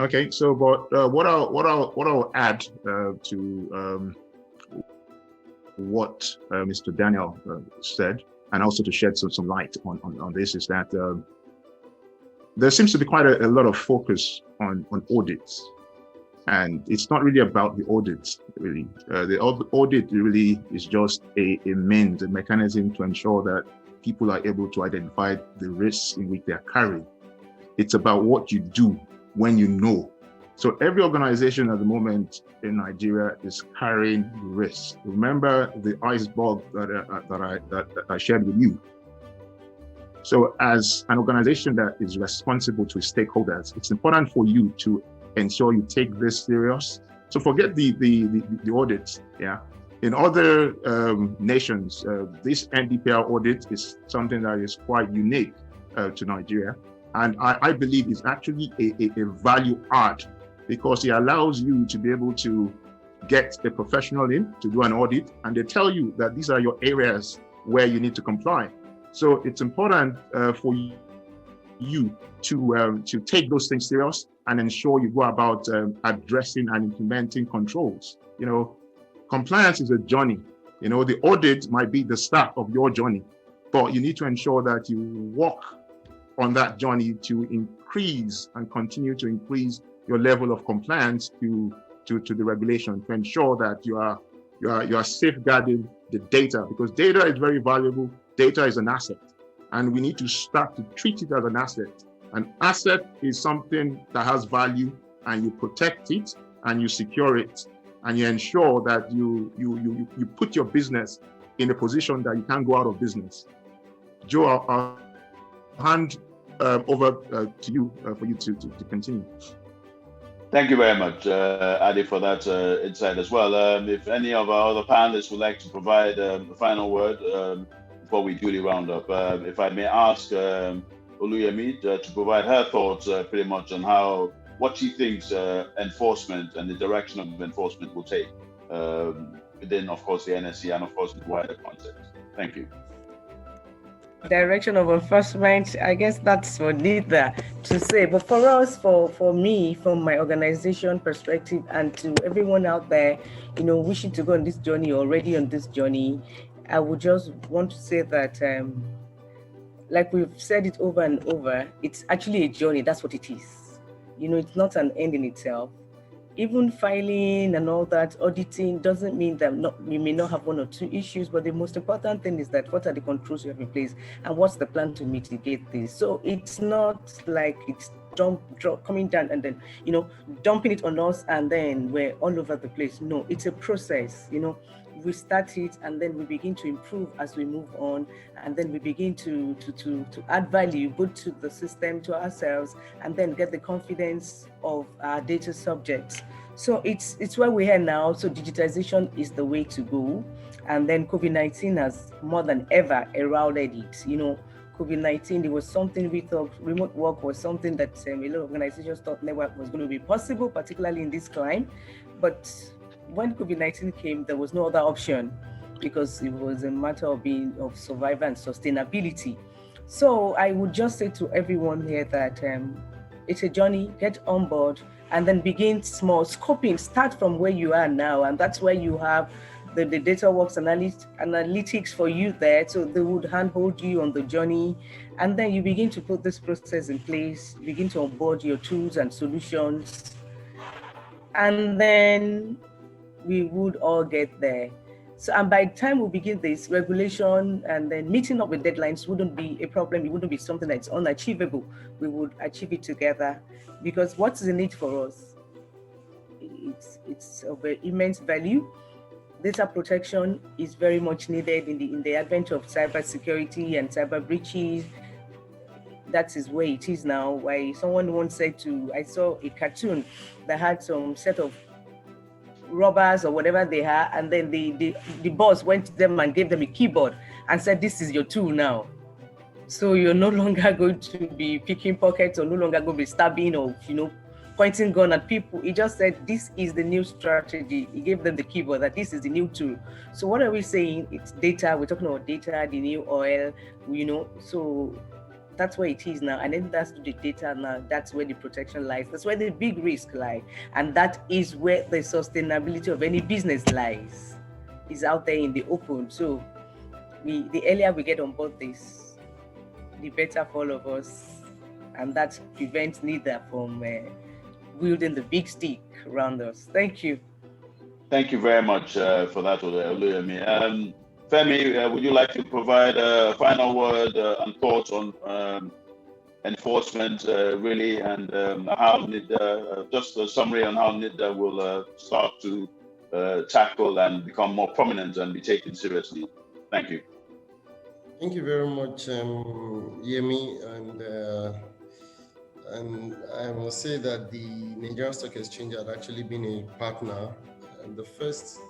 Okay, so but what I'll add to what Mr. Daniel said, and also to shed some light on this, is that there seems to be quite a lot of focus on audits, and it's not really about the audits. Really, the audit really is just a mechanism to ensure that people are able to identify the risks in which they are carrying. It's about what you do when you know. So every organization at the moment in Nigeria is carrying risks. Remember the iceberg that I shared with you. So as an organization that is responsible to its stakeholders, it's important for you to ensure you take this serious. So forget the audits, yeah. In other nations, this NDPR audit is something that is quite unique to Nigeria. And I believe it's actually a value add, because it allows you to be able to get a professional in to do an audit, and they tell you that these are your areas where you need to comply. So it's important for you to take those things serious and ensure you go about addressing and implementing controls. You know, compliance is a journey. You know, the audit might be the start of your journey, but you need to ensure that you walk on that journey to increase and continue to increase your level of compliance to the regulation, to ensure that you are safeguarding the data, because data is very valuable. Data is an asset, and we need to start to treat it as an asset. An asset is something that has value, and you protect it and you secure it, and you ensure that you put your business in a position that you can't go out of business. Joe, I'll hand over to you for you to continue. Thank you very much, Adi, for that insight as well. If any of our other panelists would like to provide a final word before we duly round up, if I may ask Oluyemi to provide her thoughts pretty much on what she thinks enforcement and the direction of enforcement will take within, of course, the NSC and, of course, the wider context. Thank you. Direction of enforcement, I guess that's for NITDA to say. But for us, for me, from my organization perspective, and to everyone out there, you know, wishing to go on this journey, already on this journey, I would just want to say that, like we've said it over and over, it's actually a journey. That's what it is. You know, it's not an end in itself. Even filing and all that, auditing doesn't mean that you may not have one or two issues, but the most important thing is that what are the controls you have in place and what's the plan to mitigate this? So it's not like it's coming down and then, you know, dumping it on us and then we're all over the place. No, it's a process, you know. We start it and then we begin to improve as we move on, and then we begin to add value both to the system, to ourselves, and then get the confidence of our data subjects. So it's where we are now. So digitization is the way to go, and then COVID-19 has more than ever heralded it. You know, COVID-19, it was something we thought remote work was something that a lot of organizations thought never was going to be possible, particularly in this climate. But when COVID-19 came, there was no other option because it was a matter of survival and sustainability. So I would just say to everyone here that it's a journey, get on board, and then begin small, scoping, start from where you are now. And that's where you have the Dataworks Analytics for you there. So they would handhold you on the journey. And then you begin to put this process in place, begin to onboard your tools and solutions. And then we would all get there. So, and by the time we begin this regulation and then meeting up with deadlines wouldn't be a problem. It wouldn't be something that's unachievable. We would achieve it together, because what's the need for us? It's of immense value. Data protection is very much needed in the advent of cybersecurity and cyber breaches. That is where it is now. Why someone once said I saw a cartoon that had some set of robbers or whatever they are, and then the boss went to them and gave them a keyboard and said, this is your tool now. So you're no longer going to be picking pockets or no longer going to be stabbing or, you know, pointing gun at people. He just said, this is the new strategy. He gave them the keyboard that this is the new tool. So what are we saying? It's data. We're talking about data, the new oil, you know, so that's where it is now. And then that's the data now. That's where the protection lies. That's where the big risk lies. And that is where the sustainability of any business lies, is out there in the open. So the earlier we get on board this, the better for all of us. And that prevents NITDA from wielding the big stick around us. Thank you. Thank you very much for that, Oluyemi. Femi, would you like to provide a final word and thoughts on enforcement, really, and how NITDA, just a summary on how NITDA will start to tackle and become more prominent and be taken seriously? Thank you. Thank you very much, Yemi, and I will say that the Nigerian Stock Exchange had actually been a partner. And the first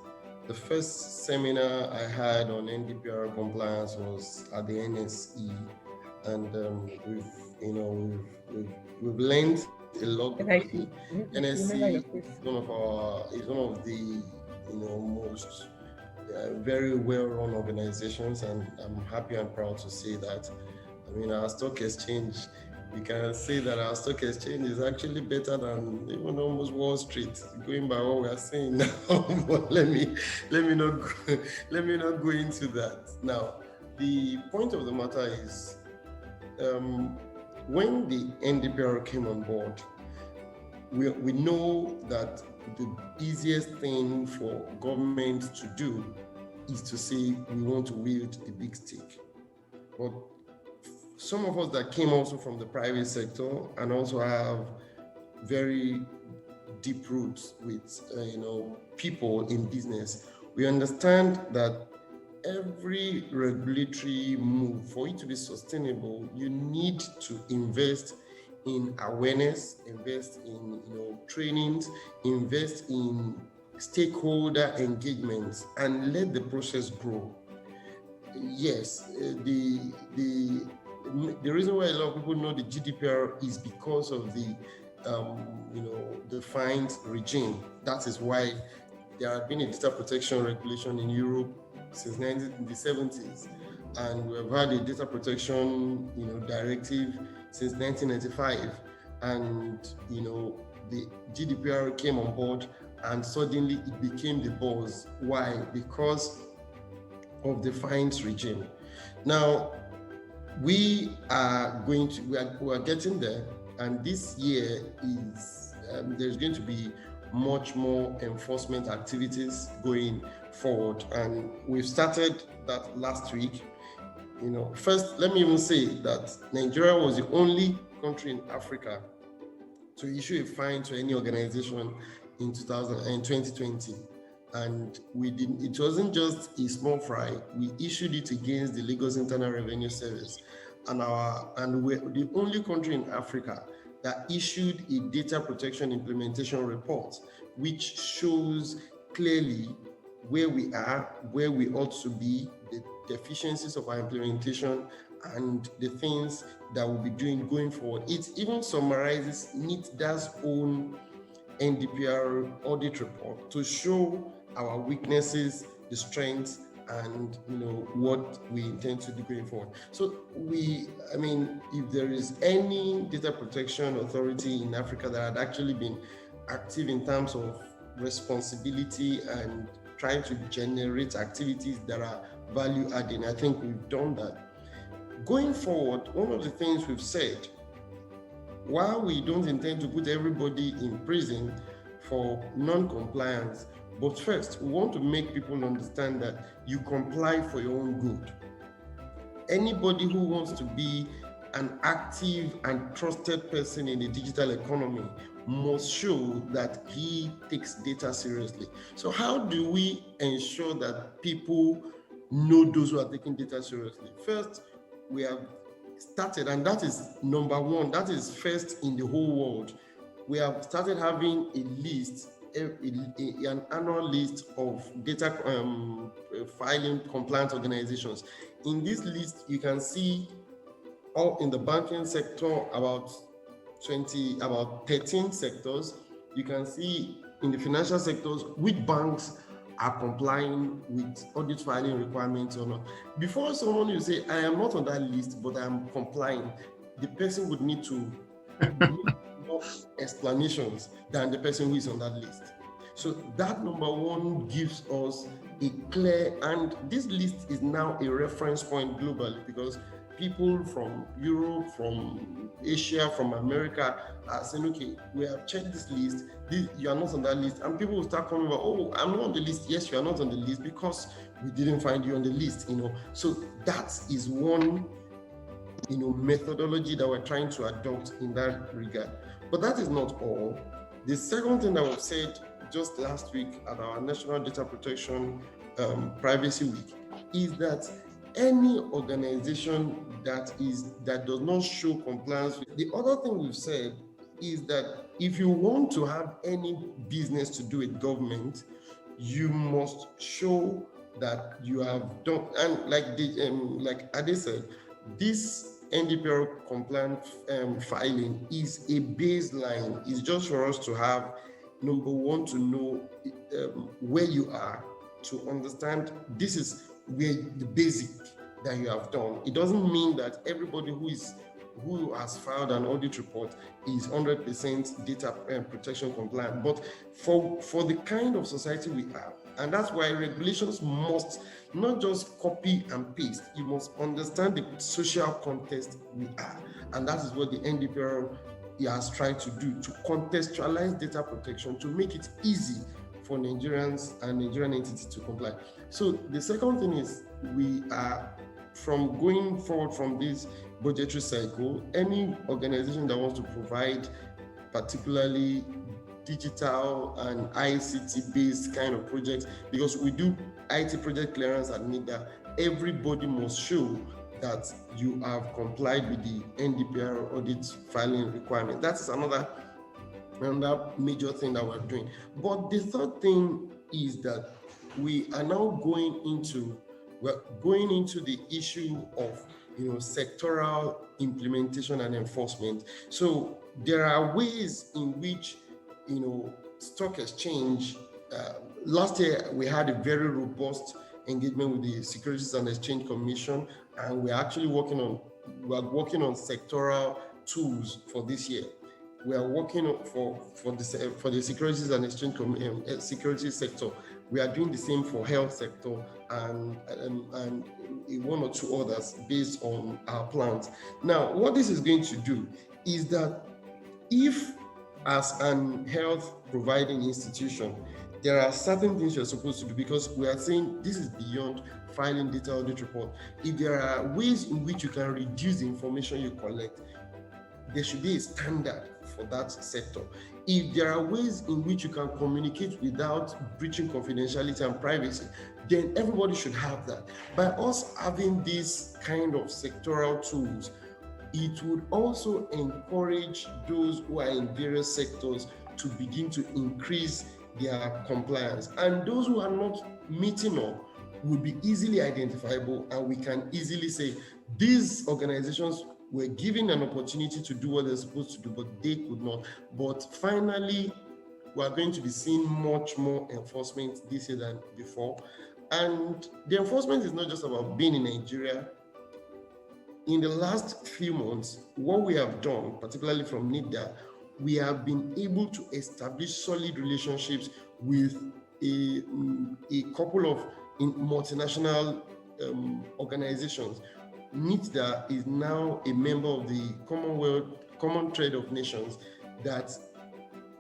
The first seminar I had on NDPR compliance was at the NSE, and we've learned a lot. NSE is one of the most very well-run organizations, and I'm happy and proud to say that. I mean, our stock exchange, we can say that our stock exchange is actually better than even almost Wall Street, going by what we are saying now. But let me not go into that. Now, the point of the matter is, when the NDPR came on board, we know that the easiest thing for government to do is to say we want to wield the big stick. But some of us that came also from the private sector and also have very deep roots with people in business, we understand that every regulatory move, for it to be sustainable, you need to invest in awareness, invest in trainings, invest in stakeholder engagements, and let the process grow. Yes, the reason why a lot of people know the GDPR is because of the defined regime. That is why there had been a data protection regulation in Europe since the 70s, and we have had a data protection directive since 1995, and the GDPR came on board, and suddenly it became the buzz. Why? Because of the fines regime. Now we are getting there, and this year is there's going to be much more enforcement activities going forward, and we've started that last week. First, let me even say that Nigeria was the only country in Africa to issue a fine to any organization in 2020. And it wasn't just a small fry, we issued it against the Lagos Internal Revenue Service. And we're the only country in Africa that issued a data protection implementation report, which shows clearly where we are, where we ought to be, the deficiencies of our implementation, and the things that we'll be doing going forward. It even summarizes NITDA's own NDPR audit report to show our weaknesses, the strengths, and what we intend to do going forward. So if there is any data protection authority in Africa that had actually been active in terms of responsibility and trying to generate activities that are value adding, I think we've done that. Going forward, one of the things we've said, while we don't intend to put everybody in prison for non-compliance, but first, we want to make people understand that you comply for your own good. Anybody who wants to be an active and trusted person in the digital economy must show that he takes data seriously. So how do we ensure that people know those who are taking data seriously? First, we have started, and that is number one, that is first in the whole world. We have started having a list, an annual list of data filing compliance organizations. In this list, you can see all in the banking sector, about 13 sectors. You can see in the financial sectors which banks are complying with audit filing requirements or not. Before someone will say, I am not on that list, but I am complying, the person would need to more explanations than the person who is on that list. So that number one gives us a clear, and this list is now a reference point globally, because people from Europe, from Asia, from America are saying, okay, we have checked this list, you are not on that list. And people will start coming about, oh, I'm not on the list. Yes, you are not on the list because we didn't find you on the list, So that is one, methodology that we're trying to adopt in that regard. But that is not all. The second thing that was said just last week at our National Data Protection Privacy Week is that any organization that does not show compliance. The other thing we've said is that if you want to have any business to do with government, you must show that you have done, and like Ade said, this NDPR compliant filing is a baseline. It's just for us to have, number one, to know where you are, to understand this is where the basic that you have done. It doesn't mean that everybody who has filed an audit report is 100% data protection compliant, but for the kind of society we have, and that's why regulations must not just copy and paste. You must understand the social context we are, and that is what the NDPR has tried to do, to contextualize data protection, to make it easy for Nigerians and Nigerian entities to comply. So the second thing is, we are, from going forward from this budgetary cycle, any organization that wants to provide particularly digital and ICT-based kind of projects, because we do IT project clearance at NITDA, everybody must show that you have complied with the NDPR audit filing requirement. That is another major thing that we're doing. But the third thing is that we are now going into the issue of sectoral implementation and enforcement. So there are ways in which stock exchange. Last year we had a very robust engagement with the Securities and Exchange Commission, and we're actually working on sectoral tools for this year. We are working for the Securities and Exchange security sector. We are doing the same for health sector and one or two others based on our plans. Now, what this is going to do is that if, as an health providing institution, there are certain things you're supposed to do, because we are saying this is beyond filing data audit report. If there are ways in which you can reduce the information you collect, there should be a standard for that sector. If there are ways in which you can communicate without breaching confidentiality and privacy, then everybody should have that. By us having these kind of sectoral tools, it would also encourage those who are in various sectors to begin to increase their compliance. And those who are not meeting up will be easily identifiable, and we can easily say, these organizations were given an opportunity to do what they're supposed to do, but they could not. But finally, we are going to be seeing much more enforcement this year than before. And the enforcement is not just about being in Nigeria. In the last few months, what we have done, particularly from NITDA, we have been able to establish solid relationships with a couple of multinational organizations. NITDA is now a member of the Common Trade of Nations that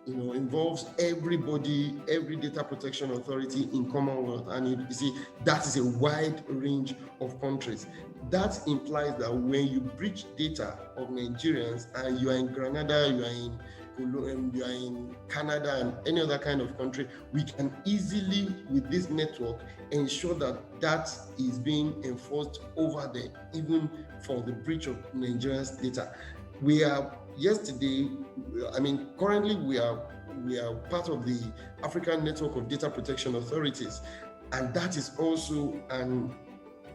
involves everybody, every data protection authority in Commonwealth, and you see that is a wide range of countries. That implies that when you breach data of Nigerians and you are in Grenada, you are in Canada and any other kind of country, we can easily, with this network, ensure that that is being enforced over there, even for the breach of Nigerians' data. Currently we are part of the African Network of Data Protection Authorities, and that is also an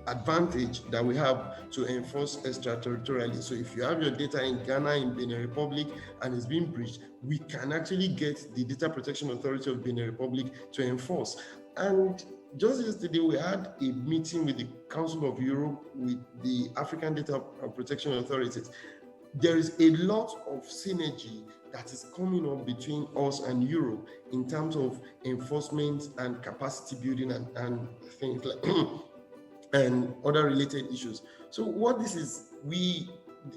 advantage that we have to enforce extraterritorially. So if you have your data in Ghana, in Benin Republic, and it's being breached, we can actually get the Data Protection Authority of Benin Republic to enforce. And just yesterday, we had a meeting with the Council of Europe, with the African Data Protection Authorities. There is a lot of synergy that is coming up between us and Europe in terms of enforcement and capacity building and things like and other related issues. So what this is,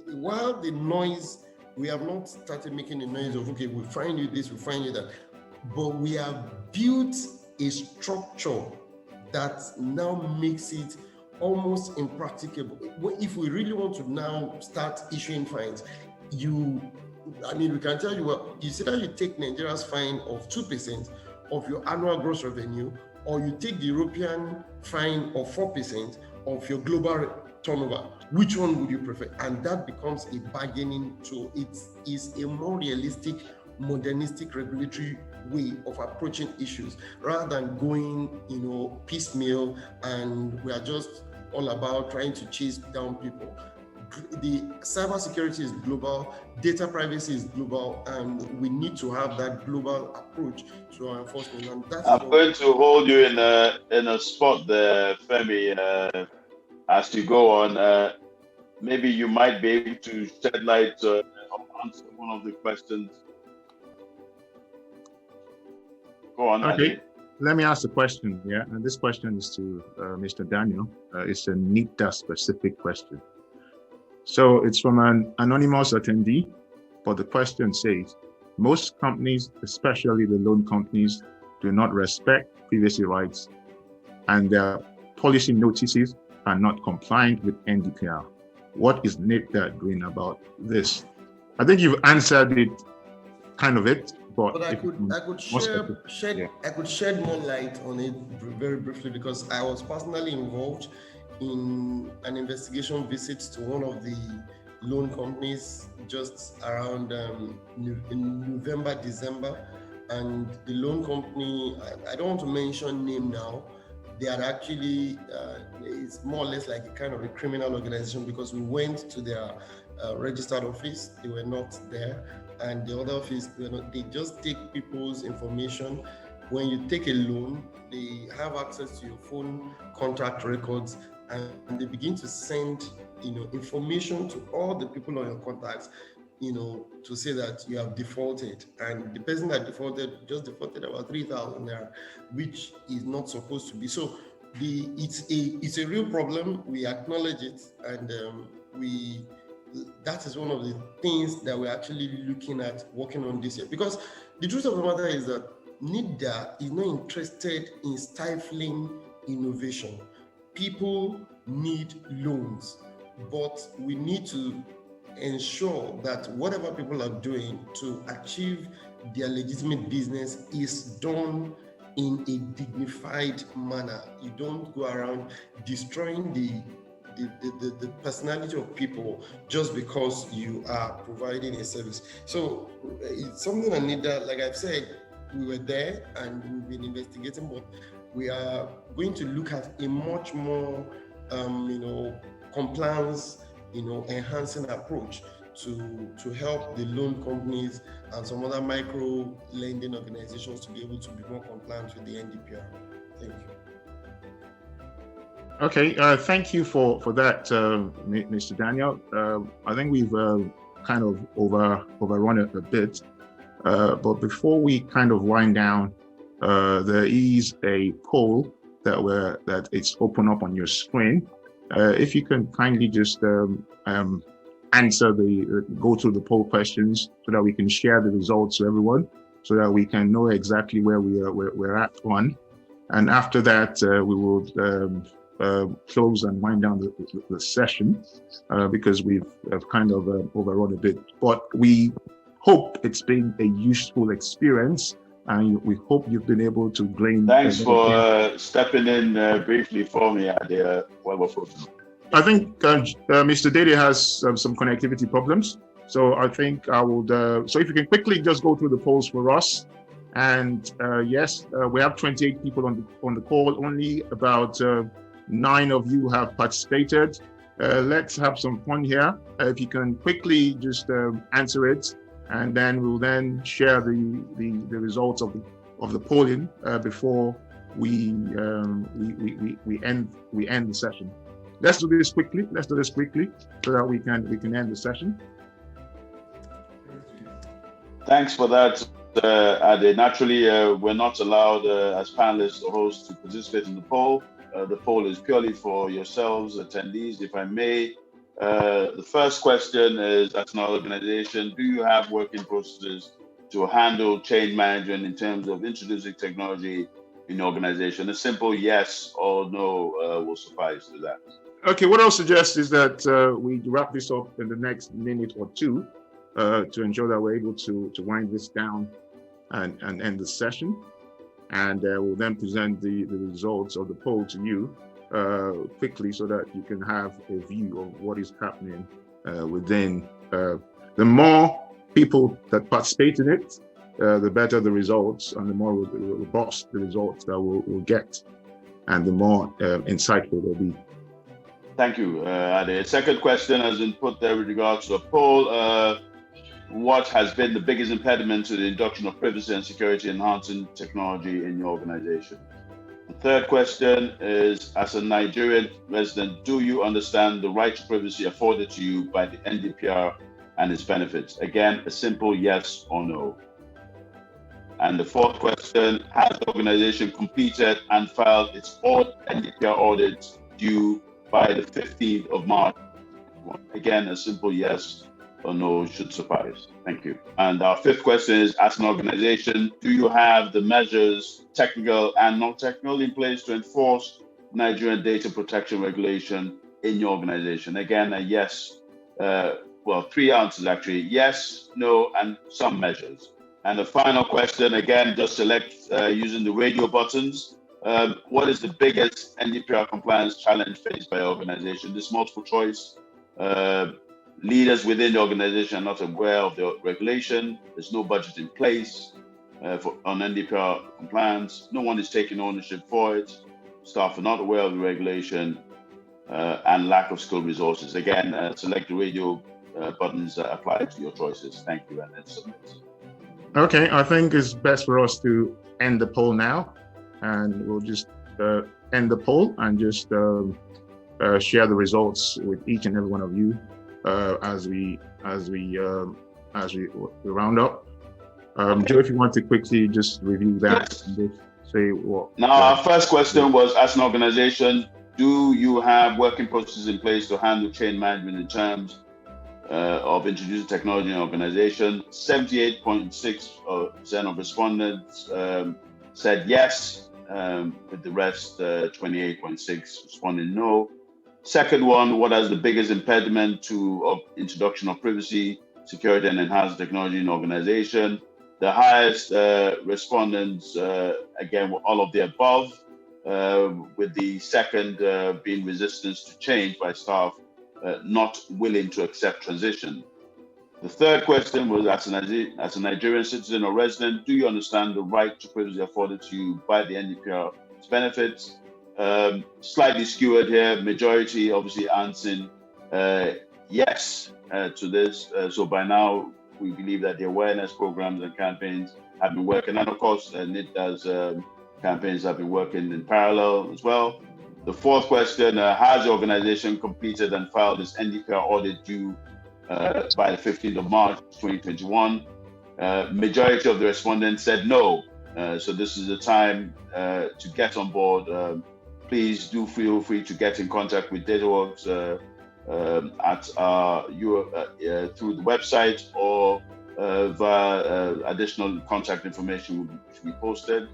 while the noise, we have not started making the noise of, okay, we'll find you this, we'll find you that, but we have built a structure that now makes it almost impracticable. If we really want to now start issuing fines, we can tell you what, you see that you take Nigeria's fine of 2% of your annual gross revenue, or you take the European fine of 4% of your global turnover. Which one would you prefer? And that becomes a bargaining tool. It is a more realistic modernistic regulatory way of approaching issues rather than going, piecemeal, and we are just all about trying to chase down people. The cybersecurity is global, data privacy is global, and we need to have that global approach to our enforcement. And that's I'm going to hold you in a spot there, Femi, as you go on. Maybe you might be able to shed light or answer one of the questions. Go on, Okay, Ade. let me ask the question. Yeah, and this question is to Mr. Daniel. It's a NITDA specific question. So it's from an anonymous attendee, but the question says, most companies, especially the loan companies, do not respect privacy rights, and their policy notices are not compliant with NDPR. What is NITDA doing about this? I think you've answered it, but I could shed more light on it very briefly, because I was personally involved in an investigation visit to one of the loan companies just around in November, December, and the loan company, I don't want to mention name now, they are actually, it's more or less like a kind of a criminal organization, because we went to their registered office, they were not there, and the other office, they just take people's information. When you take a loan, they have access to your phone contact records, and they begin to send, information to all the people on your contacts, to say that you have defaulted, and the person that defaulted just defaulted about 3,000 naira, which is not supposed to be. So it's a real problem. We acknowledge it, and that is one of the things that we're actually looking at working on this year. Because the truth of the matter is that NITDA is not interested in stifling innovation. People need loans, but we need to ensure that whatever people are doing to achieve their legitimate business is done in a dignified manner. You don't go around destroying the personality of people just because you are providing a service. So it's something I need that, like I've said, we were there and we've been investigating, but we are going to look at a much more, compliance, enhancing approach to help the loan companies and some other micro lending organizations to be able to be more compliant with the NDPR. Thank you. Okay, thank you for that, Mr. Daniel. I think we've kind of overrun it a bit, but before we kind of wind down, there is a poll that it's open up on your screen. If you can kindly just answer go through the poll questions so that we can share the results to everyone, so that we can know exactly where we're at on, and after that we will close and wind down the session because we've kind of overrun a bit. But we hope it's been a useful experience, and we hope you've been able to glean. Thanks for stepping in briefly for me, Ade. I think Mr. Dede has some connectivity problems, so I think I would. So if you can quickly just go through the polls for us, and yes, we have 28 people on the call. Only about 9 of you have participated. Let's have some fun here. If you can quickly just answer it, and then we'll then share the results of the polling before we end the session. Let's do this quickly so that we can end the session. Thanks for that, Ade. Naturally, we're not allowed as panelists or hosts to participate in the poll. The poll is purely for yourselves, attendees. If I may, the first question is, as an organization, do you have working processes to handle change management in terms of introducing technology in the organization? A simple yes or no will suffice to that. Okay, what I'll suggest is that we wrap this up in the next minute or two to ensure that we're able to wind this down and end the session. And we'll then present the results of the poll to you quickly so that you can have a view of what is happening within. The more people that participate in it, the better the results and the more robust the results that we'll get, and the more insightful they'll be. Thank you. The second question has been put there with regards to a poll. What has been the biggest impediment to the introduction of privacy and security enhancing technology in your organization? The third question is, as a Nigerian resident, do you understand the right to privacy afforded to you by the NDPR and its benefits? Again, a simple yes or no. And the fourth question, has the organization completed and filed its NDPR audit due by the 15th of March? Again, a simple yes or no should suffice. Thank you. And our fifth question is, as an organization, do you have the measures, technical and non-technical, in place to enforce Nigerian data protection regulation in your organization? Again, a yes. Well, three answers actually: yes, no, and some measures. And the final question, again, just select using the radio buttons. What is the biggest NDPR compliance challenge faced by your organization? This multiple choice. Leaders within the organization are not aware of the regulation. There's no budget in place on NDPR compliance. No one is taking ownership for it. Staff are not aware of the regulation, and lack of skilled resources. Again, select the radio buttons that apply to your choices. Thank you, and then submit. Okay, I think it's best for us to end the poll now, and we'll just end the poll and just share the results with each and every one of you as we round up. Joe, if you want to quickly just review that, yes, and just say what. Now, our first question was, as an organization, do you have working processes in place to handle change management in terms of introducing technology in an organization? 78.6% of respondents said yes, with the rest 28.6% responding no. Second one, what is the biggest impediment to introduction of privacy, security, and enhanced technology in organization? The highest respondents, again, were all of the above, with the second being resistance to change by staff not willing to accept transition. The third question was, as a Nigerian citizen or resident, do you understand the right to privacy afforded to you by the NDPR's benefits? Slightly skewed here, majority obviously answering yes to this. So by now, we believe that the awareness programs and campaigns have been working. And of course, NITDA's campaigns have been working in parallel as well. The fourth question, has the organization completed and filed its NDPR audit due by the 15th of March, 2021? Majority of the respondents said no. So this is the time to get on board. Please do feel free to get in contact with Dataworks through the website or via additional contact information which we posted.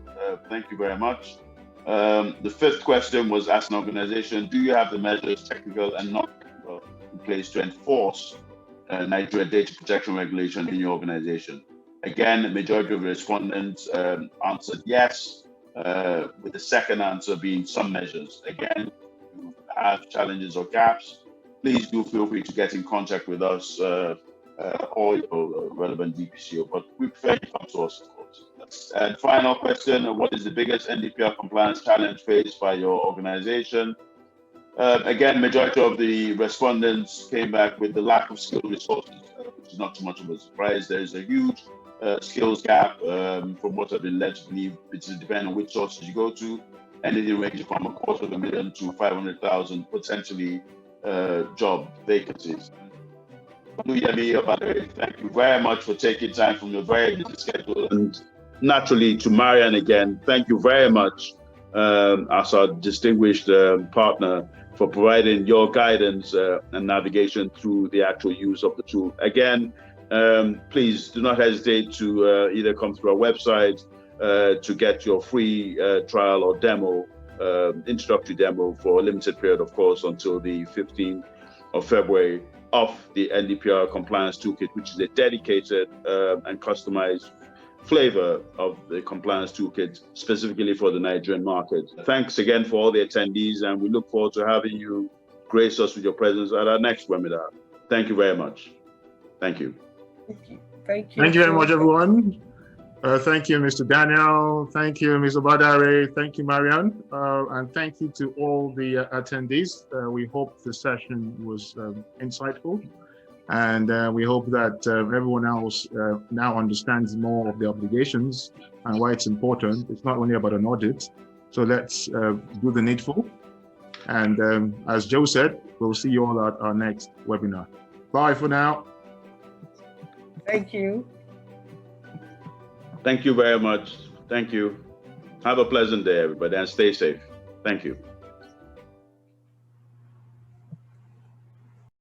Thank you very much. The fifth question was, as an organization, do you have the measures, technical and non-technical, in place to enforce Nigeria data protection regulation in your organization? Again, the majority of the respondents answered yes, with the second answer being some measures. Again, if you have challenges or gaps, please do feel free to get in contact with us or your relevant DPCO, but we prefer you come to us, of course. And final question, what is the biggest NDPR compliance challenge faced by your organization? Again, majority of the respondents came back with the lack of skilled resources, which is not too much of a surprise. There is a huge skills gap from what I've been led to believe, which is depending on which sources you go to. Anything ranging from 250,000 to 500,000 potentially job vacancies. Thank you very much for taking time from your very busy schedule. And naturally, to Marianne again, thank you very much as our distinguished partner for providing your guidance and navigation through the actual use of the tool. Again, please do not hesitate to either come through our website to get your free trial or demo, introductory demo for a limited period, of course, until the 15th of February, of the NDPR Compliance Toolkit, which is a dedicated and customized flavor of the Compliance Toolkit specifically for the Nigerian market. Thanks again for all the attendees, and we look forward to having you grace us with your presence at our next webinar. Thank you very much. Thank you. Thank you. Thank you very much, everyone. Thank you, Mr. Daniel. Thank you, Mr. Badare. Thank you, Marianne. And thank you to all the attendees. We hope the session was insightful. And we hope that everyone else now understands more of the obligations and why it's important. It's not only about an audit. So let's do the needful. And as Joe said, we'll see you all at our next webinar. Bye for now. Thank you. Thank you very much. Thank you. Have a pleasant day, everybody, and stay safe. Thank you.